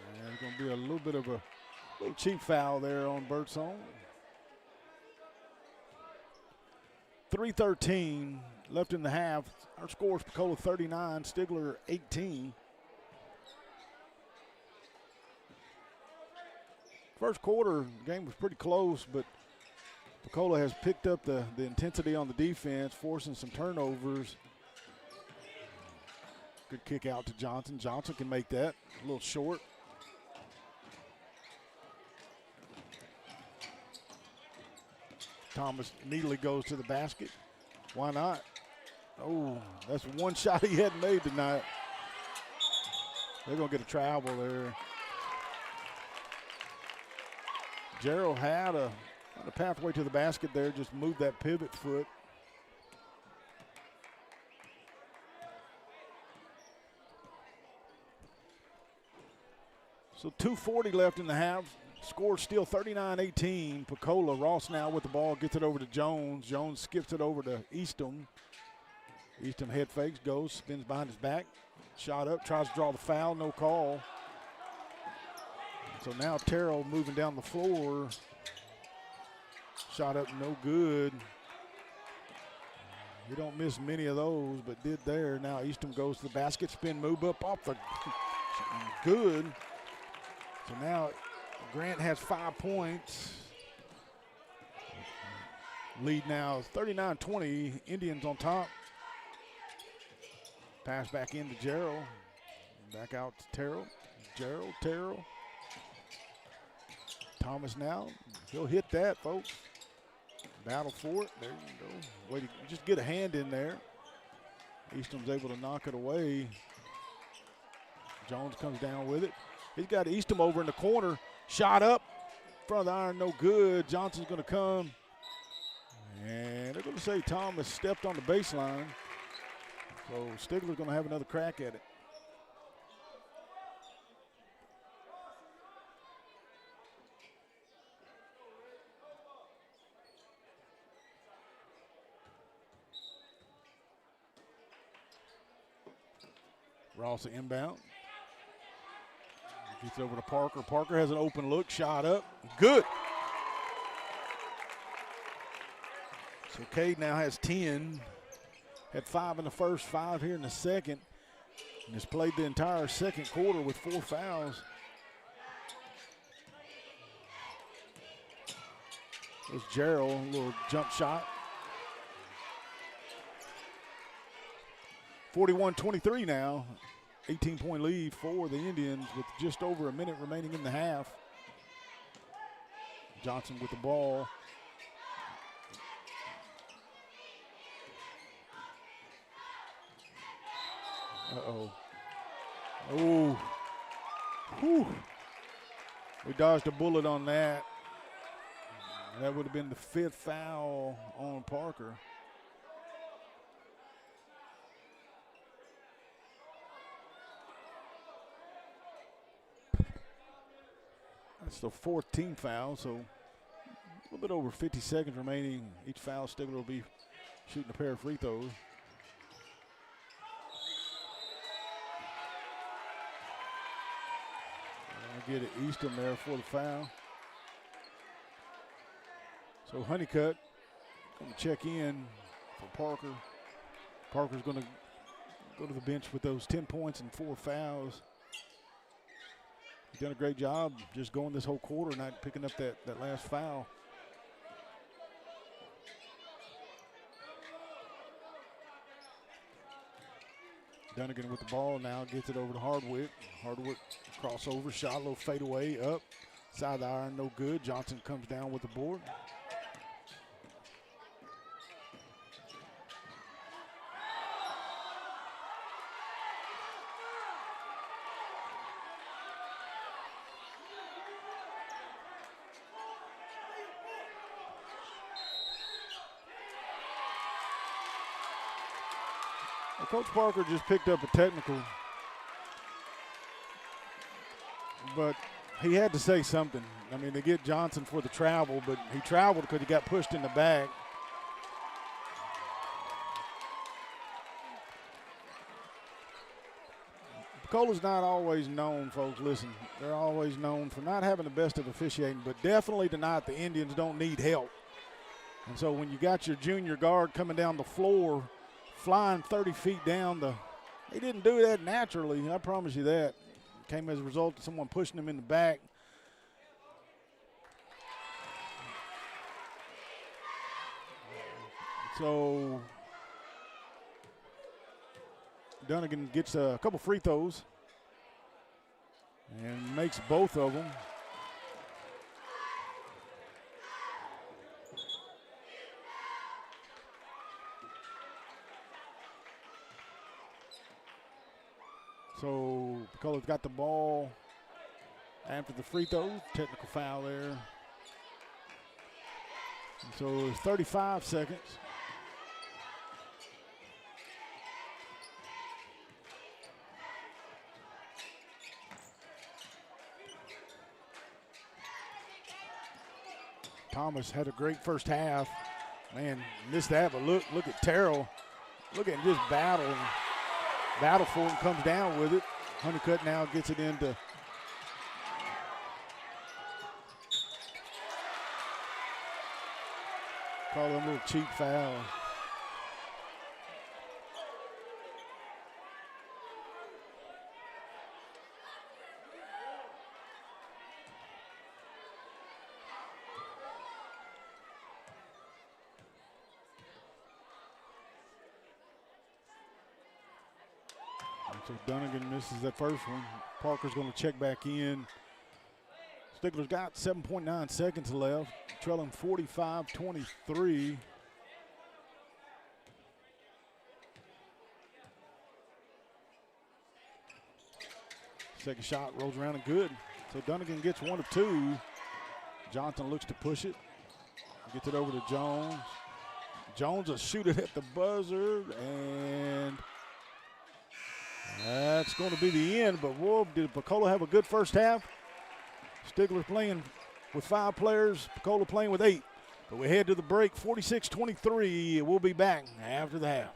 And there's going to be a little bit of a little cheap foul there on Birdsong. 3:13 left in the half. Our score is Pocola 39, Stigler 18. First quarter, the game was pretty close, but Pocola has picked up the intensity on the defense, forcing some turnovers. Good kick out to Johnson. Johnson can make that. A little short. Thomas immediately goes to the basket. Why not? Oh, that's one shot he hadn't made tonight. They're going to get a travel there. Gerald had a pathway to the basket there, just moved that pivot foot. So 2:40 left in the half. Score still 39-18. Pocola. Ross now with the ball, gets it over to Jones. Jones skips it over to Eastham. Eastham head fakes, goes, spins behind his back. Shot up, tries to draw the foul, no call. So now Terrell moving down the floor. Shot up, no good. You don't miss many of those, but did there. Now Eastham goes to the basket, spin move up off the good. So now Grant has 5 points. Lead now is 39-20. Indians on top. Pass back into Gerald. Back out to Terrell. Terrell. Thomas now. He'll hit that, folks. Battle for it. There you go. Way to just get a hand in there. Eastham's able to knock it away. Jones comes down with it. He's got Eastham over in the corner. Shot up. Front of the iron, no good. Johnson's going to come. And they're going to say Thomas stepped on the baseline. So Stigler's going to have another crack at it. Ross inbound. Gets over to Parker. Parker has an open look. Shot up. Good. So Cade now has 10. Had 5 in the first, 5 here in the second. And has played the entire second quarter with 4 fouls. There's Gerald, a little jump shot. 41-23 now. 18-point lead for the Indians with just over a minute remaining in the half. Johnson with the ball. Uh-oh. Oh. Whew. We dodged a bullet on that. That would have been the 5th foul on Parker. That's the 4th team foul, so a little bit over 50 seconds remaining. Each foul, Stigler will be shooting a pair of free throws. I'll get it Eastham there for the foul. So Honeycutt going to check in for Parker. Parker's going to go to the bench with those 10 points and 4 fouls. He's done a great job just going this whole quarter, not picking up that last foul. Dunnigan with the ball now, gets it over to Hardwick. Hardwick crossover, shot, a little fadeaway, up. Side of the iron, no good. Johnson comes down with the board. Coach Parker just picked up a technical, but He had to say something. I mean, they get Johnson for the travel, but he traveled because he got pushed in the back. Pocola's not always known, folks, listen, they're always known for not having the best of officiating, but definitely tonight the Indians don't need help. And so when you got your junior guard coming down the floor, flying 30 feet down, he didn't do that naturally, I promise you that. It came as a result of someone pushing him in the back. So Dunnigan gets a couple free throws and makes both of them. So Pocola's got the ball after the free throw, technical foul there. And so it's 35 seconds. Thomas had a great first half. Man, missed that, but look at Terrell. Look at him just battle for him, comes down with it. Honeycutt now gets it into call him a little cheap foul. So Dunnigan misses that first one. Parker's going to check back in. Stigler's got 7.9 seconds left, trailing 45-23. Second shot rolls around and good. So Dunnigan gets one of two. Johnson looks to push it. Gets it over to Jones. Jones will shoot it at the buzzer, and that's going to be the end. But whoa, did Pocola have a good first half? Stigler playing with 5 players, Pocola playing with 8. But we head to the break, 46-23. We'll be back after the half.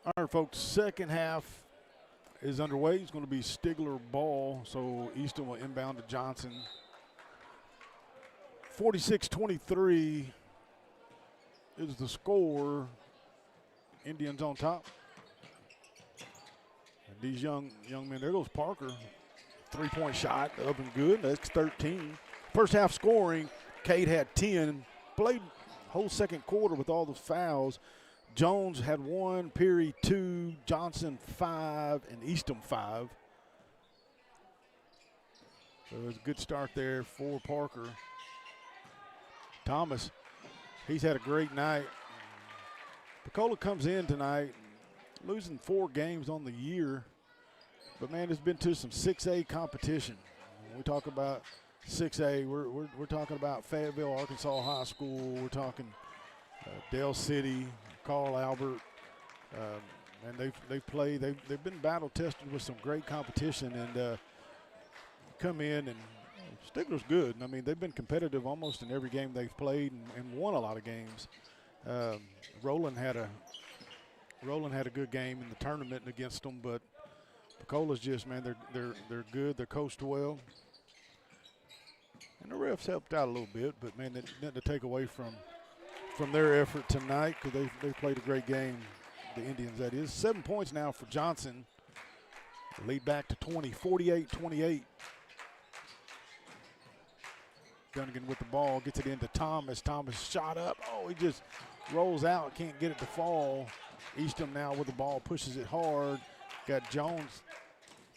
All right, folks, second half is underway. It's going to be Stigler ball, so Easton will inbound to Johnson. 46-23 is the score. Indians on top. And these young men, there goes Parker. Three-point shot, up and good. That's 13. First half scoring, Cade had 10. Played whole second quarter with all the fouls. Jones had 1, Peary 2, Johnson 5, and Easton 5. So it was a good start there for Parker. Thomas, he's had a great night. Pocola comes in tonight, losing 4 games on the year. But, man, it's been to some 6A competition. When we talk about 6A, we're talking about Fayetteville, Arkansas High School. We're talking Dale City, Carl Albert. And they've been battle tested with some great competition and come in, and Stigler's good. I mean, they've been competitive almost in every game they've played and won a lot of games. Roland had a good game in the tournament against them, but Pocola's just, man, they're good. They're coached well. And the refs helped out a little bit, but, man, nothing to take away from their effort tonight because they played a great game, the Indians, that is. 7 points now for Johnson. Lead back to 20, 48-28. Dunnigan with the ball, gets it into Thomas. Thomas shot up. Oh, he just rolls out, can't get it to fall. Easton now with the ball, pushes it hard. Got Jones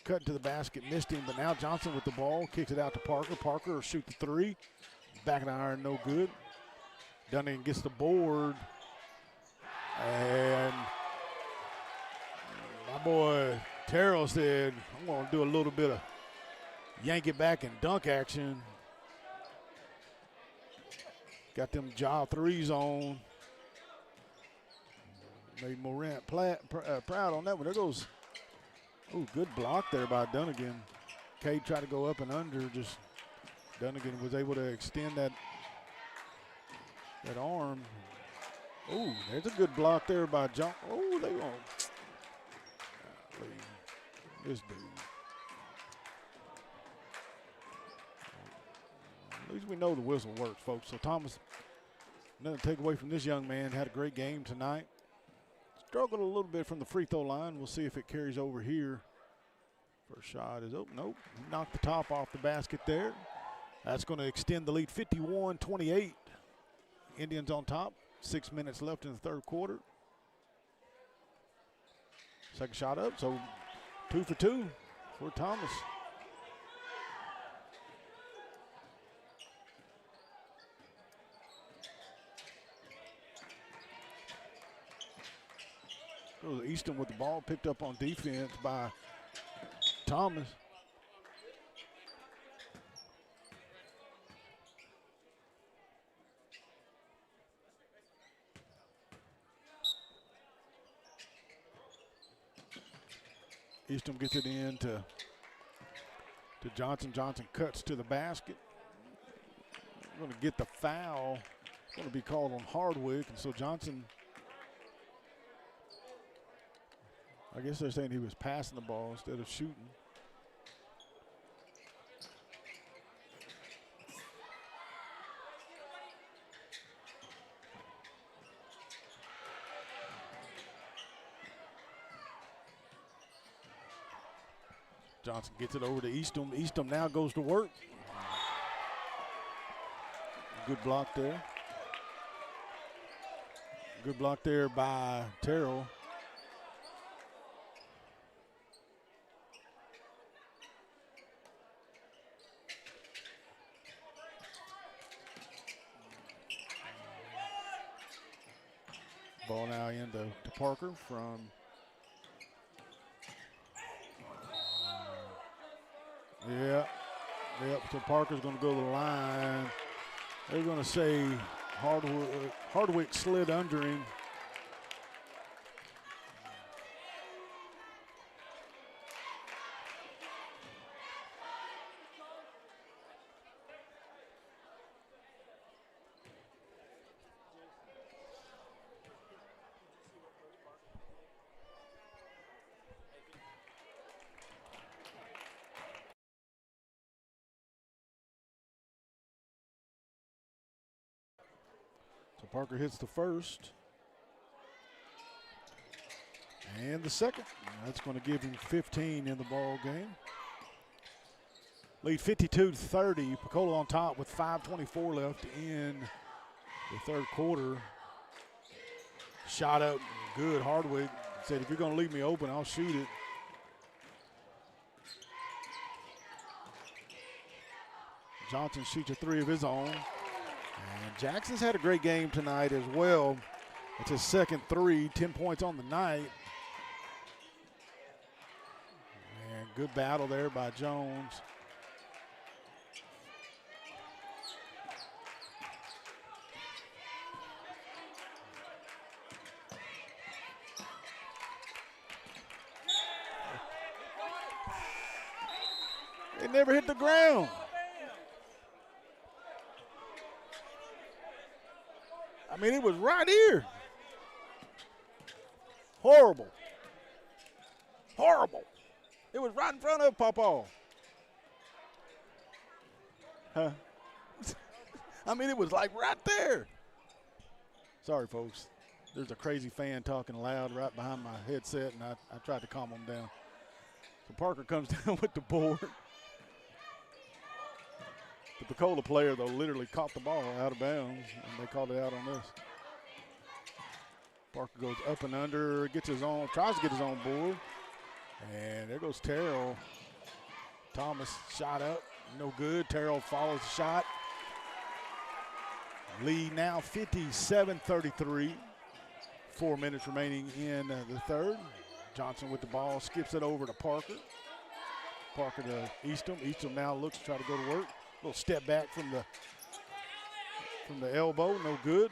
cutting to the basket, missed him, but now Johnson with the ball, kicks it out to Parker. Parker will shoot the 3. Back of the iron, no good. Dunnigan gets the board. And my boy Terrell said, I'm going to do a little bit of yank it back and dunk action. Got them jaw 3s on. Made Morant proud on that one. There goes, oh, good block there by Dunnigan. Cade tried to go up and under. Just Dunnigan was able to extend that arm. Oh, there's a good block there by John. Oh, they going. This dude. At least we know the whistle works, folks. So Thomas, nothing to take away from this young man. Had a great game tonight. Struggled a little bit from the free throw line. We'll see if it carries over here. First shot is open. Nope. He knocked the top off the basket there. That's going to extend the lead 51-28. Indians on top. 6 minutes left in the third quarter. Second shot up. So 2 for 2 for Thomas. Easton with the ball, picked up on defense by Thomas. Easton gets it in to Johnson. Johnson cuts to the basket. Going to get the foul. It's going to be called on Hardwick, and so Johnson, I guess they're saying he was passing the ball instead of shooting. Johnson gets it over to Easton. Easton now goes to work. Good block there. Good block there by Terrell. Ball now into Parker from so Parker's going to go to the line. They're going to say Hardwick slid under him. Parker hits the first. And the second. That's going to give him 15 in the ball game. Lead 52-30. Pocola on top with 5:24 left in the third quarter. Shot up good. Hardwick said, if you're going to leave me open, I'll shoot it. Johnson shoots a three of his own. And Jackson's had a great game tonight as well. It's his second three, 10 points on the night. And good battle there by Jones. It never hit the ground. I mean, it was right here. Horrible. Horrible. It was right in front of Pawpaw. Huh? I mean, it was like right there. Sorry, folks. There's a crazy fan talking loud right behind my headset, and I tried to calm him down. So Parker comes down with the board. The Pocola player, though, literally caught the ball out of bounds, and they called it out on this. Parker goes up and under, gets his own, tries to get his own board. And there goes Terrell. Thomas shot up, no good. Terrell follows the shot. Lead now 57-33. 4 minutes remaining in the third. Johnson with the ball, skips it over to Parker. Parker to Eastham. Eastham now looks to try to go to work. Little step back from the elbow, no good.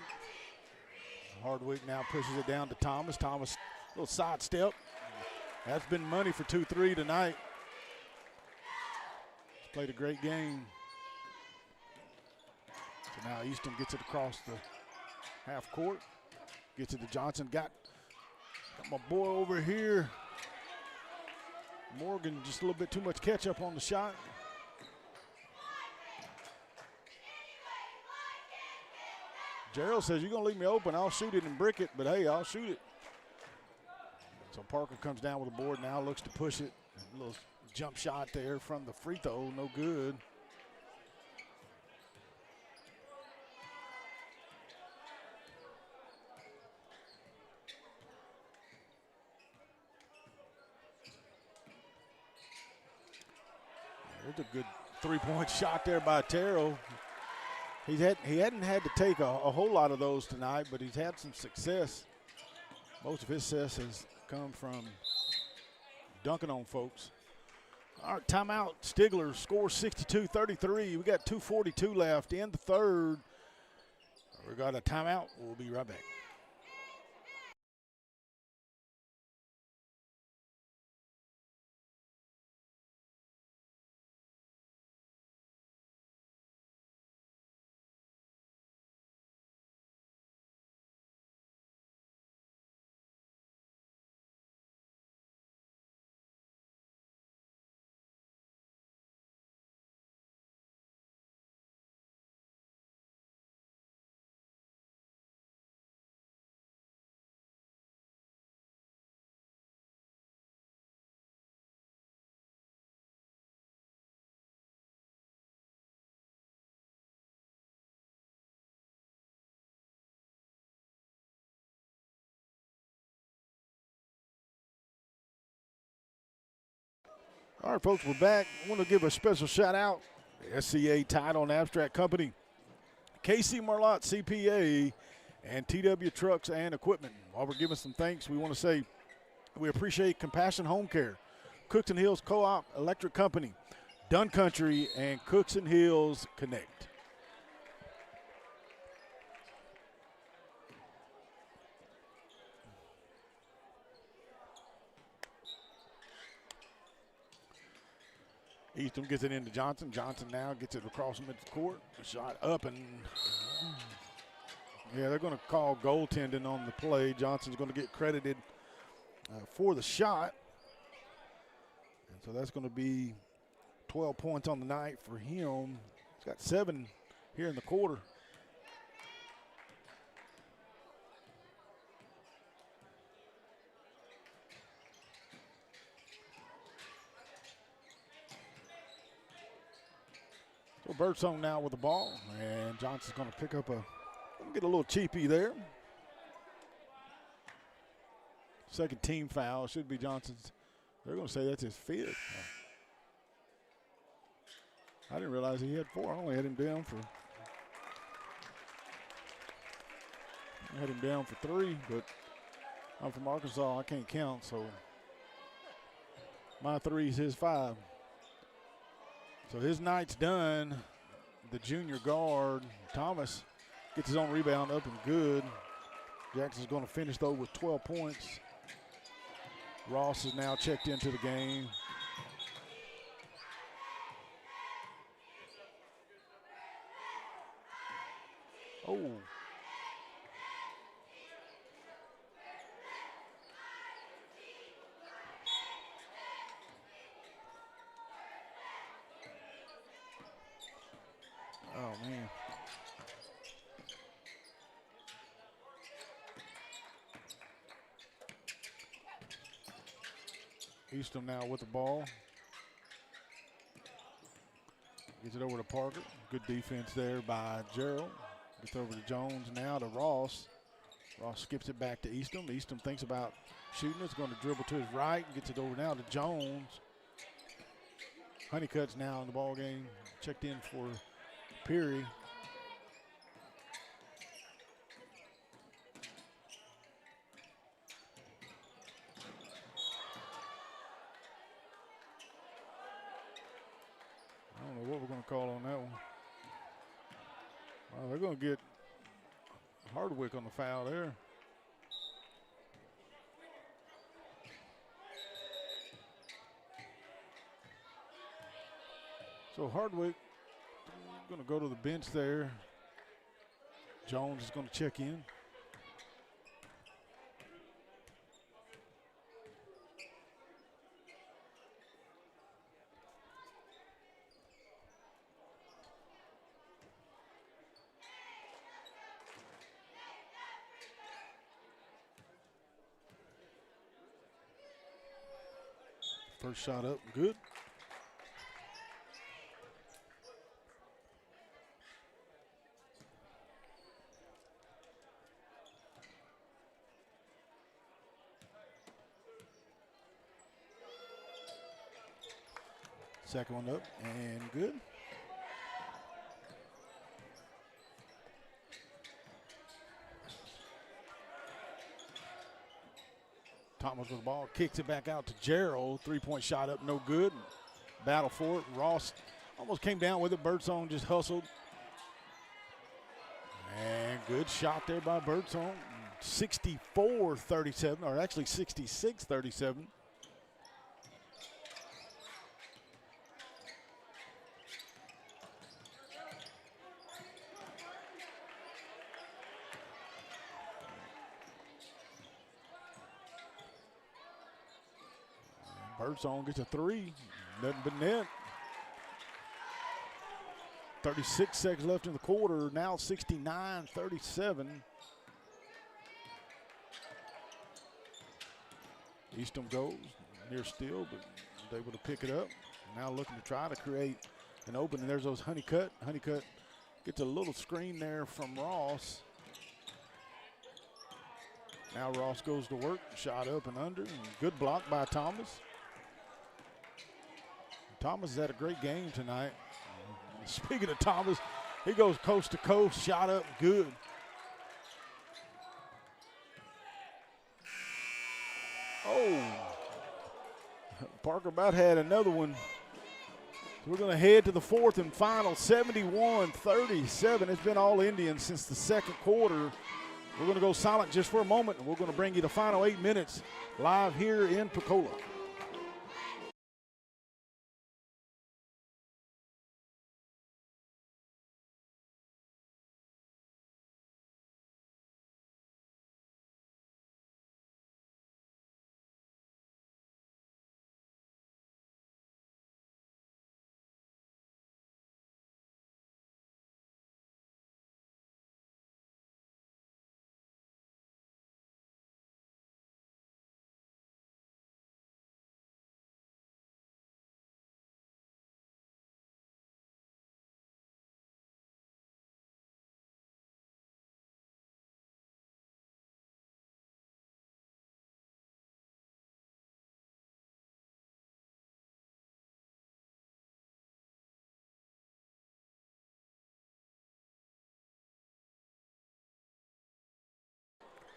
Hardwick now pushes it down to Thomas. Thomas, little side step. That's been money for 2-3 tonight. He's played a great game. So now Eastham gets it across the half court. Gets it to Johnson. Got my boy over here. Morgan just a little bit too much catch up on the shot. Gerald says, you're going to leave me open, I'll shoot it and brick it, but hey, I'll shoot it. So Parker comes down with the board now, looks to push it. A little jump shot there from the free throw, no good. There's a good three-point shot there by Terrell. He hadn't had to take a whole lot of those tonight, but he's had some success. Most of his success has come from dunking on folks. All right, timeout. Stigler scores 62-33. We got 2:42 left in the third. We got a timeout. We'll be right back. All right, folks, we're back. I want to give a special shout out to SCA Title and Abstract Company, KC Marlott CPA, and TW Trucks and Equipment. While we're giving some thanks, we want to say we appreciate Compassion Home Care, Cookson Hills Co-op Electric Company, Dunn Country, and Cookson Hills Connect. Eastham gets it into Johnson. Johnson now gets it across midcourt. Shot up and, yeah, they're going to call goaltending on the play. Johnson's going to get credited for the shot. And so that's going to be 12 points on the night for him. He's got 7 here in the quarter. So Birdsong now with the ball, and Johnson's going to pick up get a little cheapy there. Second team foul, should be Johnson's. They're going to say that's his fifth. I didn't realize he had 4. I only had him down for 3, but I'm from Arkansas. I can't count, so my 3's his 5. So his night's done. The junior guard, Thomas, gets his own rebound up and good. Jackson's going to finish, though, with 12 points. Ross is now checked into the game. Oh. Oh, man. Easton now with the ball. Gets it over to Parker. Good defense there by Gerald. Gets over to Jones now to Ross. Ross skips it back to Easton. Easton thinks about shooting. It's going to dribble to his right. Gets it over now to Jones. Honeycutt's now in the ball game. Checked in for Peary. I don't know what we're going to call on that one. They're going to get Hardwick on the foul there. So Hardwick going to go to the bench there. Jones is going to check in. First shot up, good. Second one up and good. Thomas with the ball, kicks it back out to Gerald. 3-point shot up, no good. Battle for it. Ross almost came down with it. Birdsong just hustled. And good shot there by Birdsong. 64-37, or actually 66-37. Birdsong gets a 3, nothing but net. 36 seconds left in the quarter, now 69-37. Easton goes near steal, but is able to pick it up. Now looking to try to create an opening. There's those Honeycutt. Honeycutt gets a little screen there from Ross. Now Ross goes to work, shot up and under, and good block by Thomas. Thomas has had a great game tonight. Speaking of Thomas, he goes coast to coast, shot up, good. Oh, Parker about had another one. So we're going to head to the fourth and final, 71-37. It's been all Indians since the second quarter. We're going to go silent just for a moment, and we're going to bring you the final 8 minutes live here in Pocola.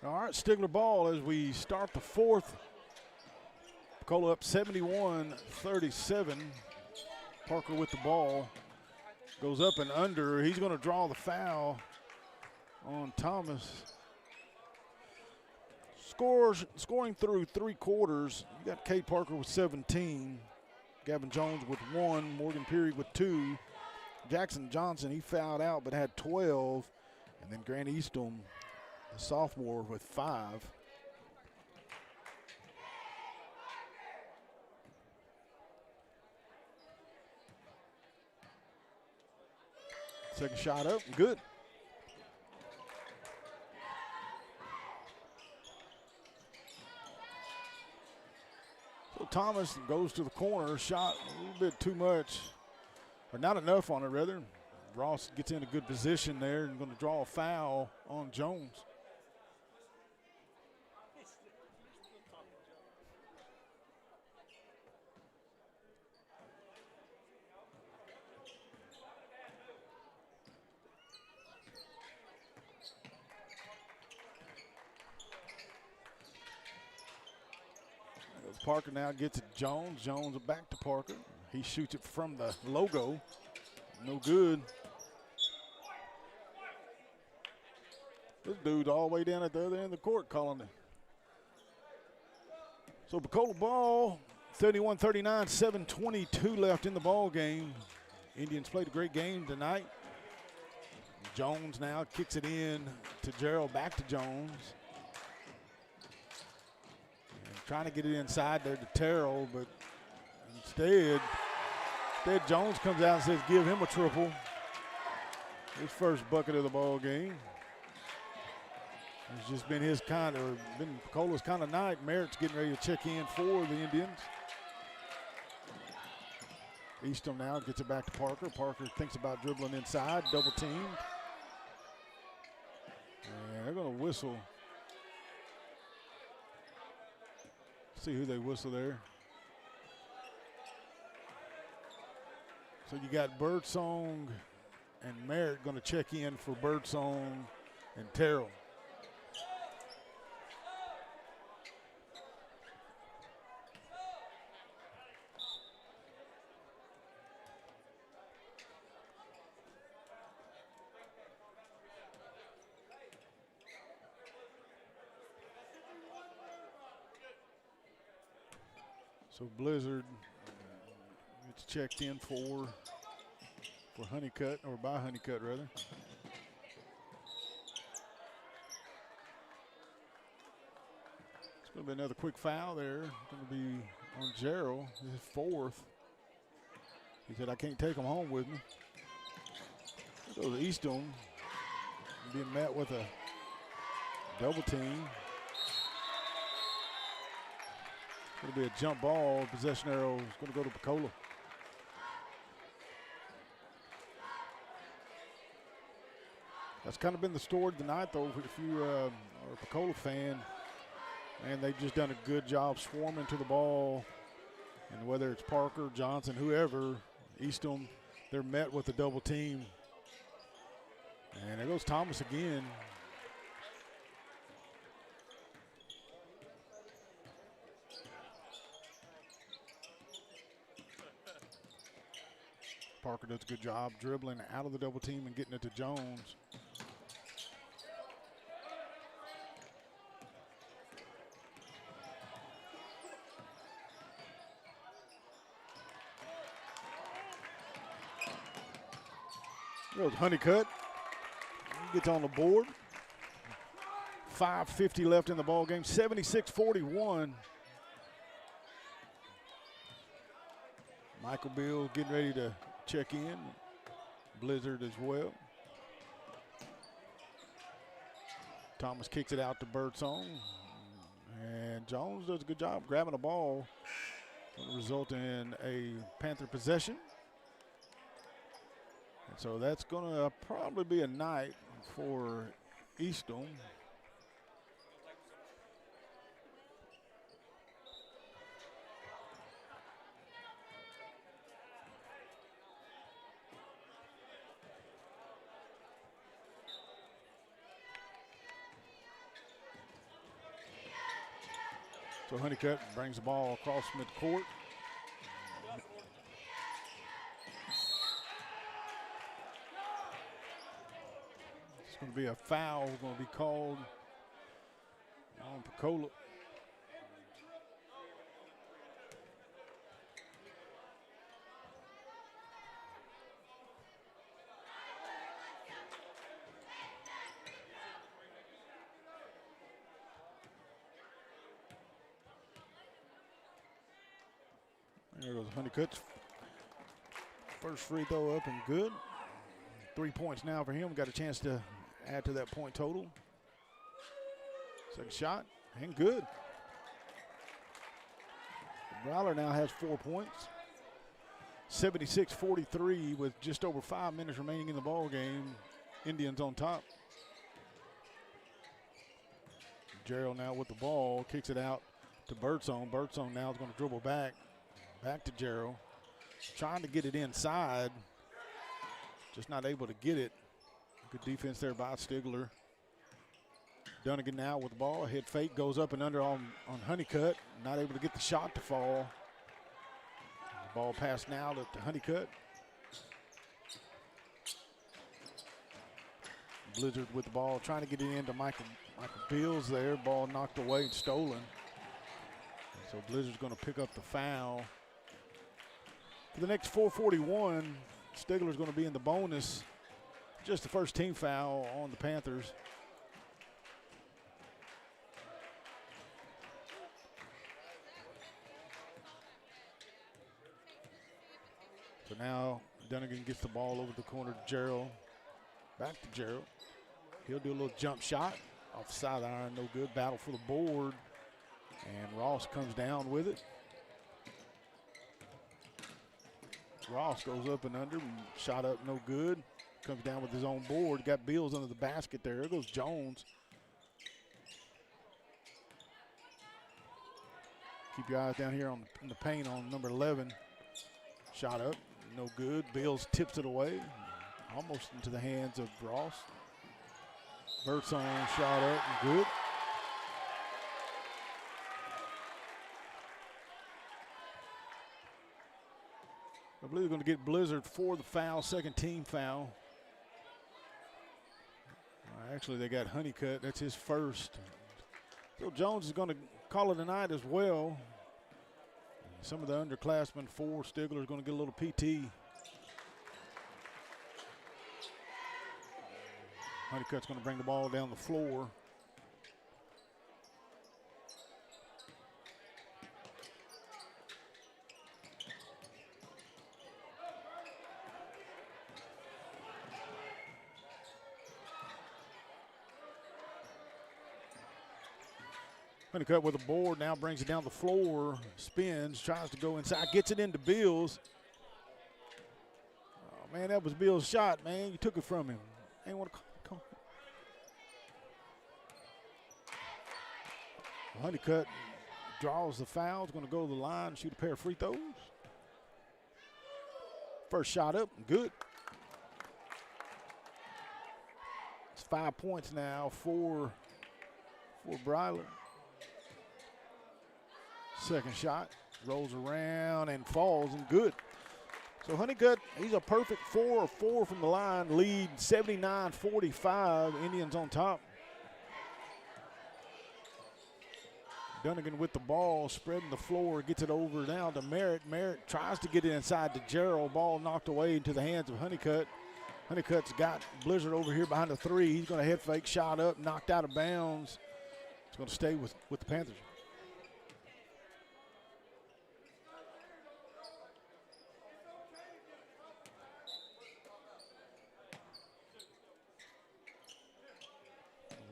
All right, Stigler ball as we start the fourth. Pocola up 71-37. Parker with the ball. Goes up and under. He's going to draw the foul on Thomas. Scoring through 3 quarters. You got Kate Parker with 17. Gavin Jones with 1. Morgan Peary with 2. Jackson Johnson, he fouled out but had 12. And then Grant Eastham, the sophomore, with 5. Second shot up, good. So Thomas goes to the corner, shot a little bit too much, or not enough on it rather. Ross gets in a good position there and going to draw a foul on Jones. Parker now gets it Jones. Jones back to Parker. He shoots it from the logo. No good. This dude all the way down at the other end of the court calling it. So Pocola ball, 31-39, 7:22 left in the ball game. Indians played a great game tonight. Jones now kicks it in to Gerald, back to Jones. Trying to get it inside there to Terrell, but instead Jones comes out and says give him a triple. His first bucket of the ball game. It's just been been Pocola's kind of night. Merritt's getting ready to check in for the Indians. Eastham now gets it back to Parker. Parker thinks about dribbling inside, double teamed. And they're going to whistle. See who they whistle there. So you got Birdsong and Merritt going to check in for Birdsong and Terrell. So Blizzard gets checked in for Honeycutt, or by Honeycutt rather. It's going to be another quick foul there. Going to be on Gerald, his 4th. He said, I can't take him home with me. There goes Eastham being met with a double team. Going to be a jump ball. Possession arrow is going to go to Pocola. That's kind of been the story tonight, though. If you are a Pocola fan, and they've just done a good job swarming to the ball. And whether it's Parker, Johnson, whoever, Eastham, they're met with a double team. And there goes Thomas again. Parker does a good job dribbling out of the double team and getting it to Jones. Goes Honeycutt. Gets on the board. 5:50 left in the ball game. 76-41. Michael Beal getting ready to check in. Blizzard as well. Thomas kicks it out to Birdsong. And Jones does a good job grabbing the ball. It'll result in a Panther possession. And so that's going to probably be a night for Eastham. So Honeycutt brings the ball across midcourt. It's going to be a foul going to be called on Pocola. There goes Honeycutt's first free throw up and good. 3 points now for him. Got a chance to add to that point total. Second shot and good. Brawler now has 4 points. 76-43 with just over 5 minutes remaining in the ball game. Indians on top. Gerald now with the ball, kicks it out to Birdsong. Birdsong now is going to dribble back to Gerald. Trying to get it inside, just not able to get it. Good defense there by Stigler. Dunnigan now with the ball. Head fake goes up and under on Honeycutt. Not able to get the shot to fall. The ball passed now to Honeycutt. Blizzard with the ball, trying to get it into Michael Beals there. Ball knocked away and stolen. So Blizzard's going to pick up the foul. For the next 4:41, Stigler's going to be in the bonus. Just the first team foul on the Panthers. So now Dunnigan gets the ball over the corner to Gerald. Back to Gerald. He'll do a little jump shot off the side iron, no good. Battle for the board. And Ross comes down with it. Ross goes up and under, shot up, no good. Comes down with his own board. Got Beals under the basket there. There goes Jones. Keep your eyes down here in the paint on number 11. Shot up, no good. Beals tips it away, almost into the hands of Ross. Birdsong shot up and good. I believe they're going to get Blizzard for the foul, second team foul. Actually, they got Honeycutt. That's his first. Phil Jones is going to call it a night as well. Some of the underclassmen for Stigler is going to get a little PT. Honeycutt's going to bring the ball down the floor. Honeycutt with a board, now brings it down the floor, spins, tries to go inside, gets it into Beals. Oh, man, that was Beals' shot, man. You took it from him. Ain't want to come. Honeycutt draws the foul, is going to go to the line, shoot a pair of free throws. First shot up, good. It's 5 points now for Bryler. Second shot, rolls around and falls and good. So Honeycutt, he's a perfect 4 of 4 from the line, lead 79-45, Indians on top. Dunnigan with the ball, spreading the floor, gets it over now to Merritt. Merritt tries to get it inside to Gerald, ball knocked away into the hands of Honeycutt. Honeycutt's got Blizzard over here behind the three. He's going to head fake, shot up, knocked out of bounds. It's going to stay with the Panthers.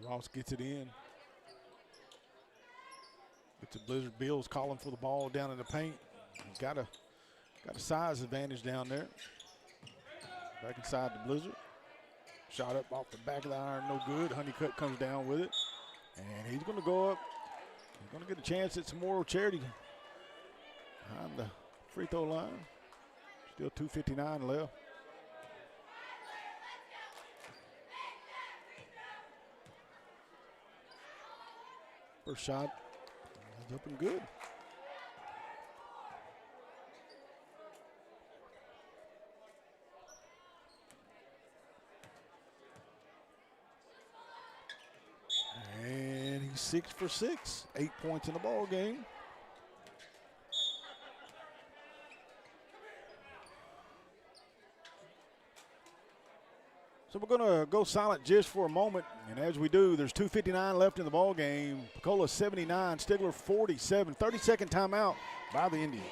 Ross gets it in. Gets a Blizzard. Beals calling for the ball down in the paint. He's got a size advantage down there. Back inside the Blizzard. Shot up off the back of the iron, no good. Honeycutt comes down with it. And he's going to go up. He's going to get a chance at some more charity behind the free throw line. Still 2:59 left. First shot Looking good. And he's 6 for 6, 8 points in the ball game. So we're going to go silent just for a moment, and as we do, there's 2:59 left in the ball game. Pocola 79, Stigler 47. 30-second timeout by the Indians.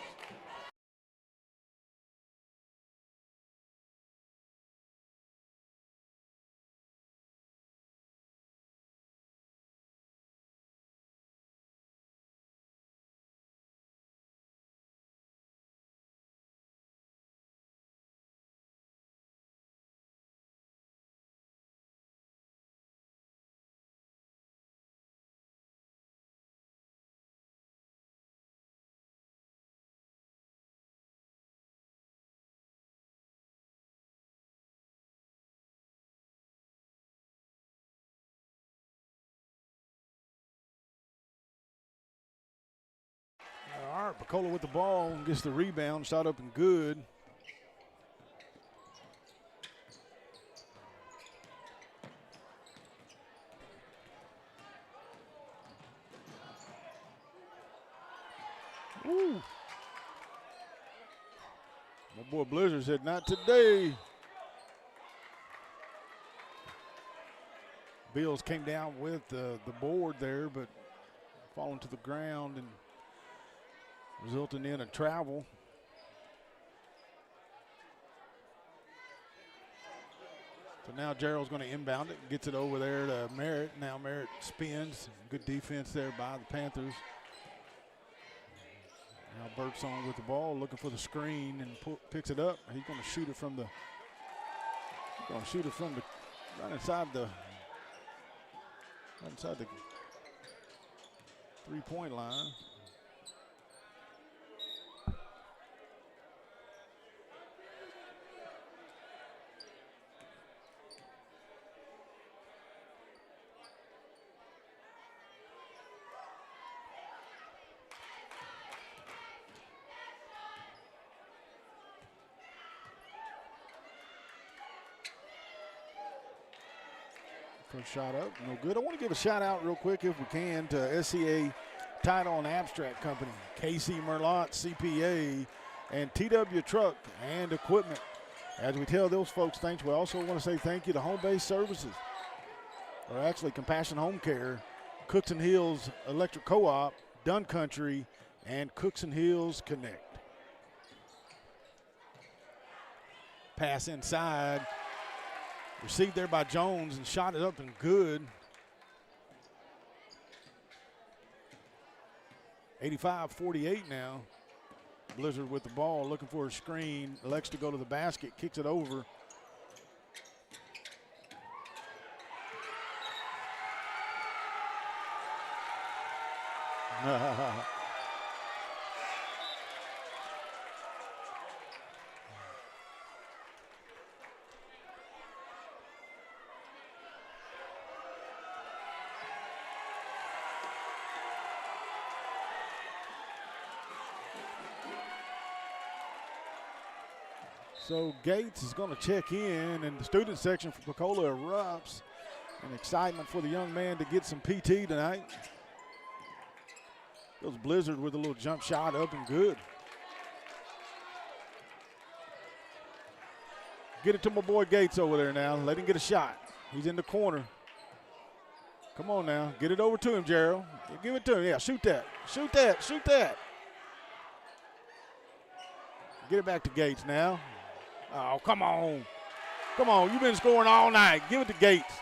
All right, Pocola with the ball and gets the rebound, shot up and good. Woo. My boy Blizzard said, not today. Bills came down with the board there, but falling to the ground and resulting in a travel. So now Gerald's going to inbound it, gets it over there to Merritt. Now Merritt spins. Good defense there by the Panthers. Now Birdsong with the ball, looking for the screen and picks it up. He's going to shoot it from the. Right inside the 3-point line. First shot up, no good. I want to give a shout out real quick if we can to SCA Title and Abstract Company, KC Merlot CPA, and TW Truck and Equipment. As we tell those folks thanks, we also want to say thank you to Home Base Services, or actually Compassion Home Care, Cookson Hills Electric Co-op, Dunn Country, and Cookson Hills Connect. Pass inside. Received there by Jones and shot it up and good. 85-48 now. Blizzard with the ball, looking for a screen. Elects to go to the basket, kicks it over. So Gates is going to check in, and the student section for Pocola erupts in excitement for the young man to get some PT tonight. Goes Blizzard with a little jump shot up and good. Get it to my boy Gates over there now. Let him get a shot. He's in the corner. Come on now. Get it over to him, Gerald. Give it to him. Yeah, shoot that. Shoot that. Shoot that. Get it back to Gates now. Oh, come on. Come on. You've been scoring all night. Give it to Gates.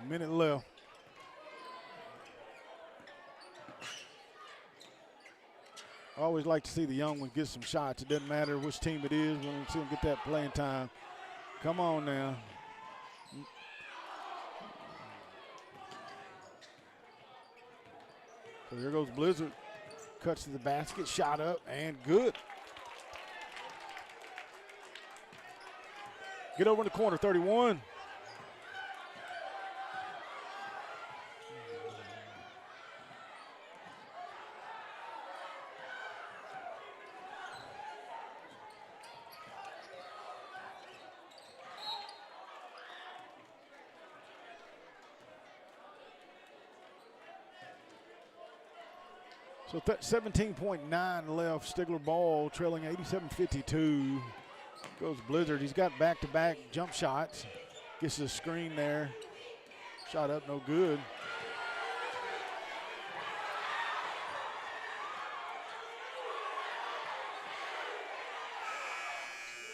A minute left. I always like to see the young ones get some shots. It doesn't matter which team it is. We want to see them get that playing time. Come on now. So here goes Blizzard. Cuts to the basket, shot up, and good. Get over in the corner, 31. So 17.9 left. Stigler ball trailing 87-52. Goes Blizzard. He's got back-to-back jump shots. Gets the screen there. Shot up, no good.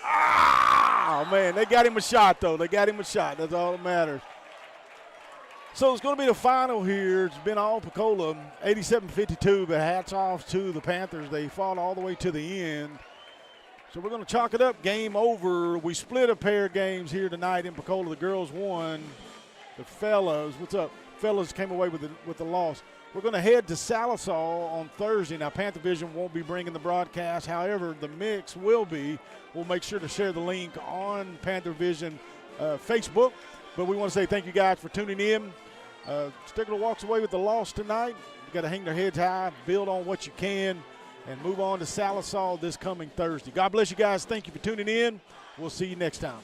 Oh, man, they got him a shot, though. They got him a shot. That's all that matters. So it's going to be the final here. It's been all Pocola, 87-52, but hats off to the Panthers. They fought all the way to the end. So we're going to chalk it up. Game over. We split a pair of games here tonight in Pocola. The girls won. The fellas, what's up? Fellas came away with the loss. We're going to head to Salisal on Thursday. Now, Panther Vision won't be bringing the broadcast. However, the mix will be. We'll make sure to share the link on Panther Vision Facebook. But we want to say thank you guys for tuning in. Stigler walks away with the loss tonight. You got to hang their heads high, build on what you can, and move on to Salisal this coming Thursday. God bless you guys. Thank you for tuning in. We'll see you next time.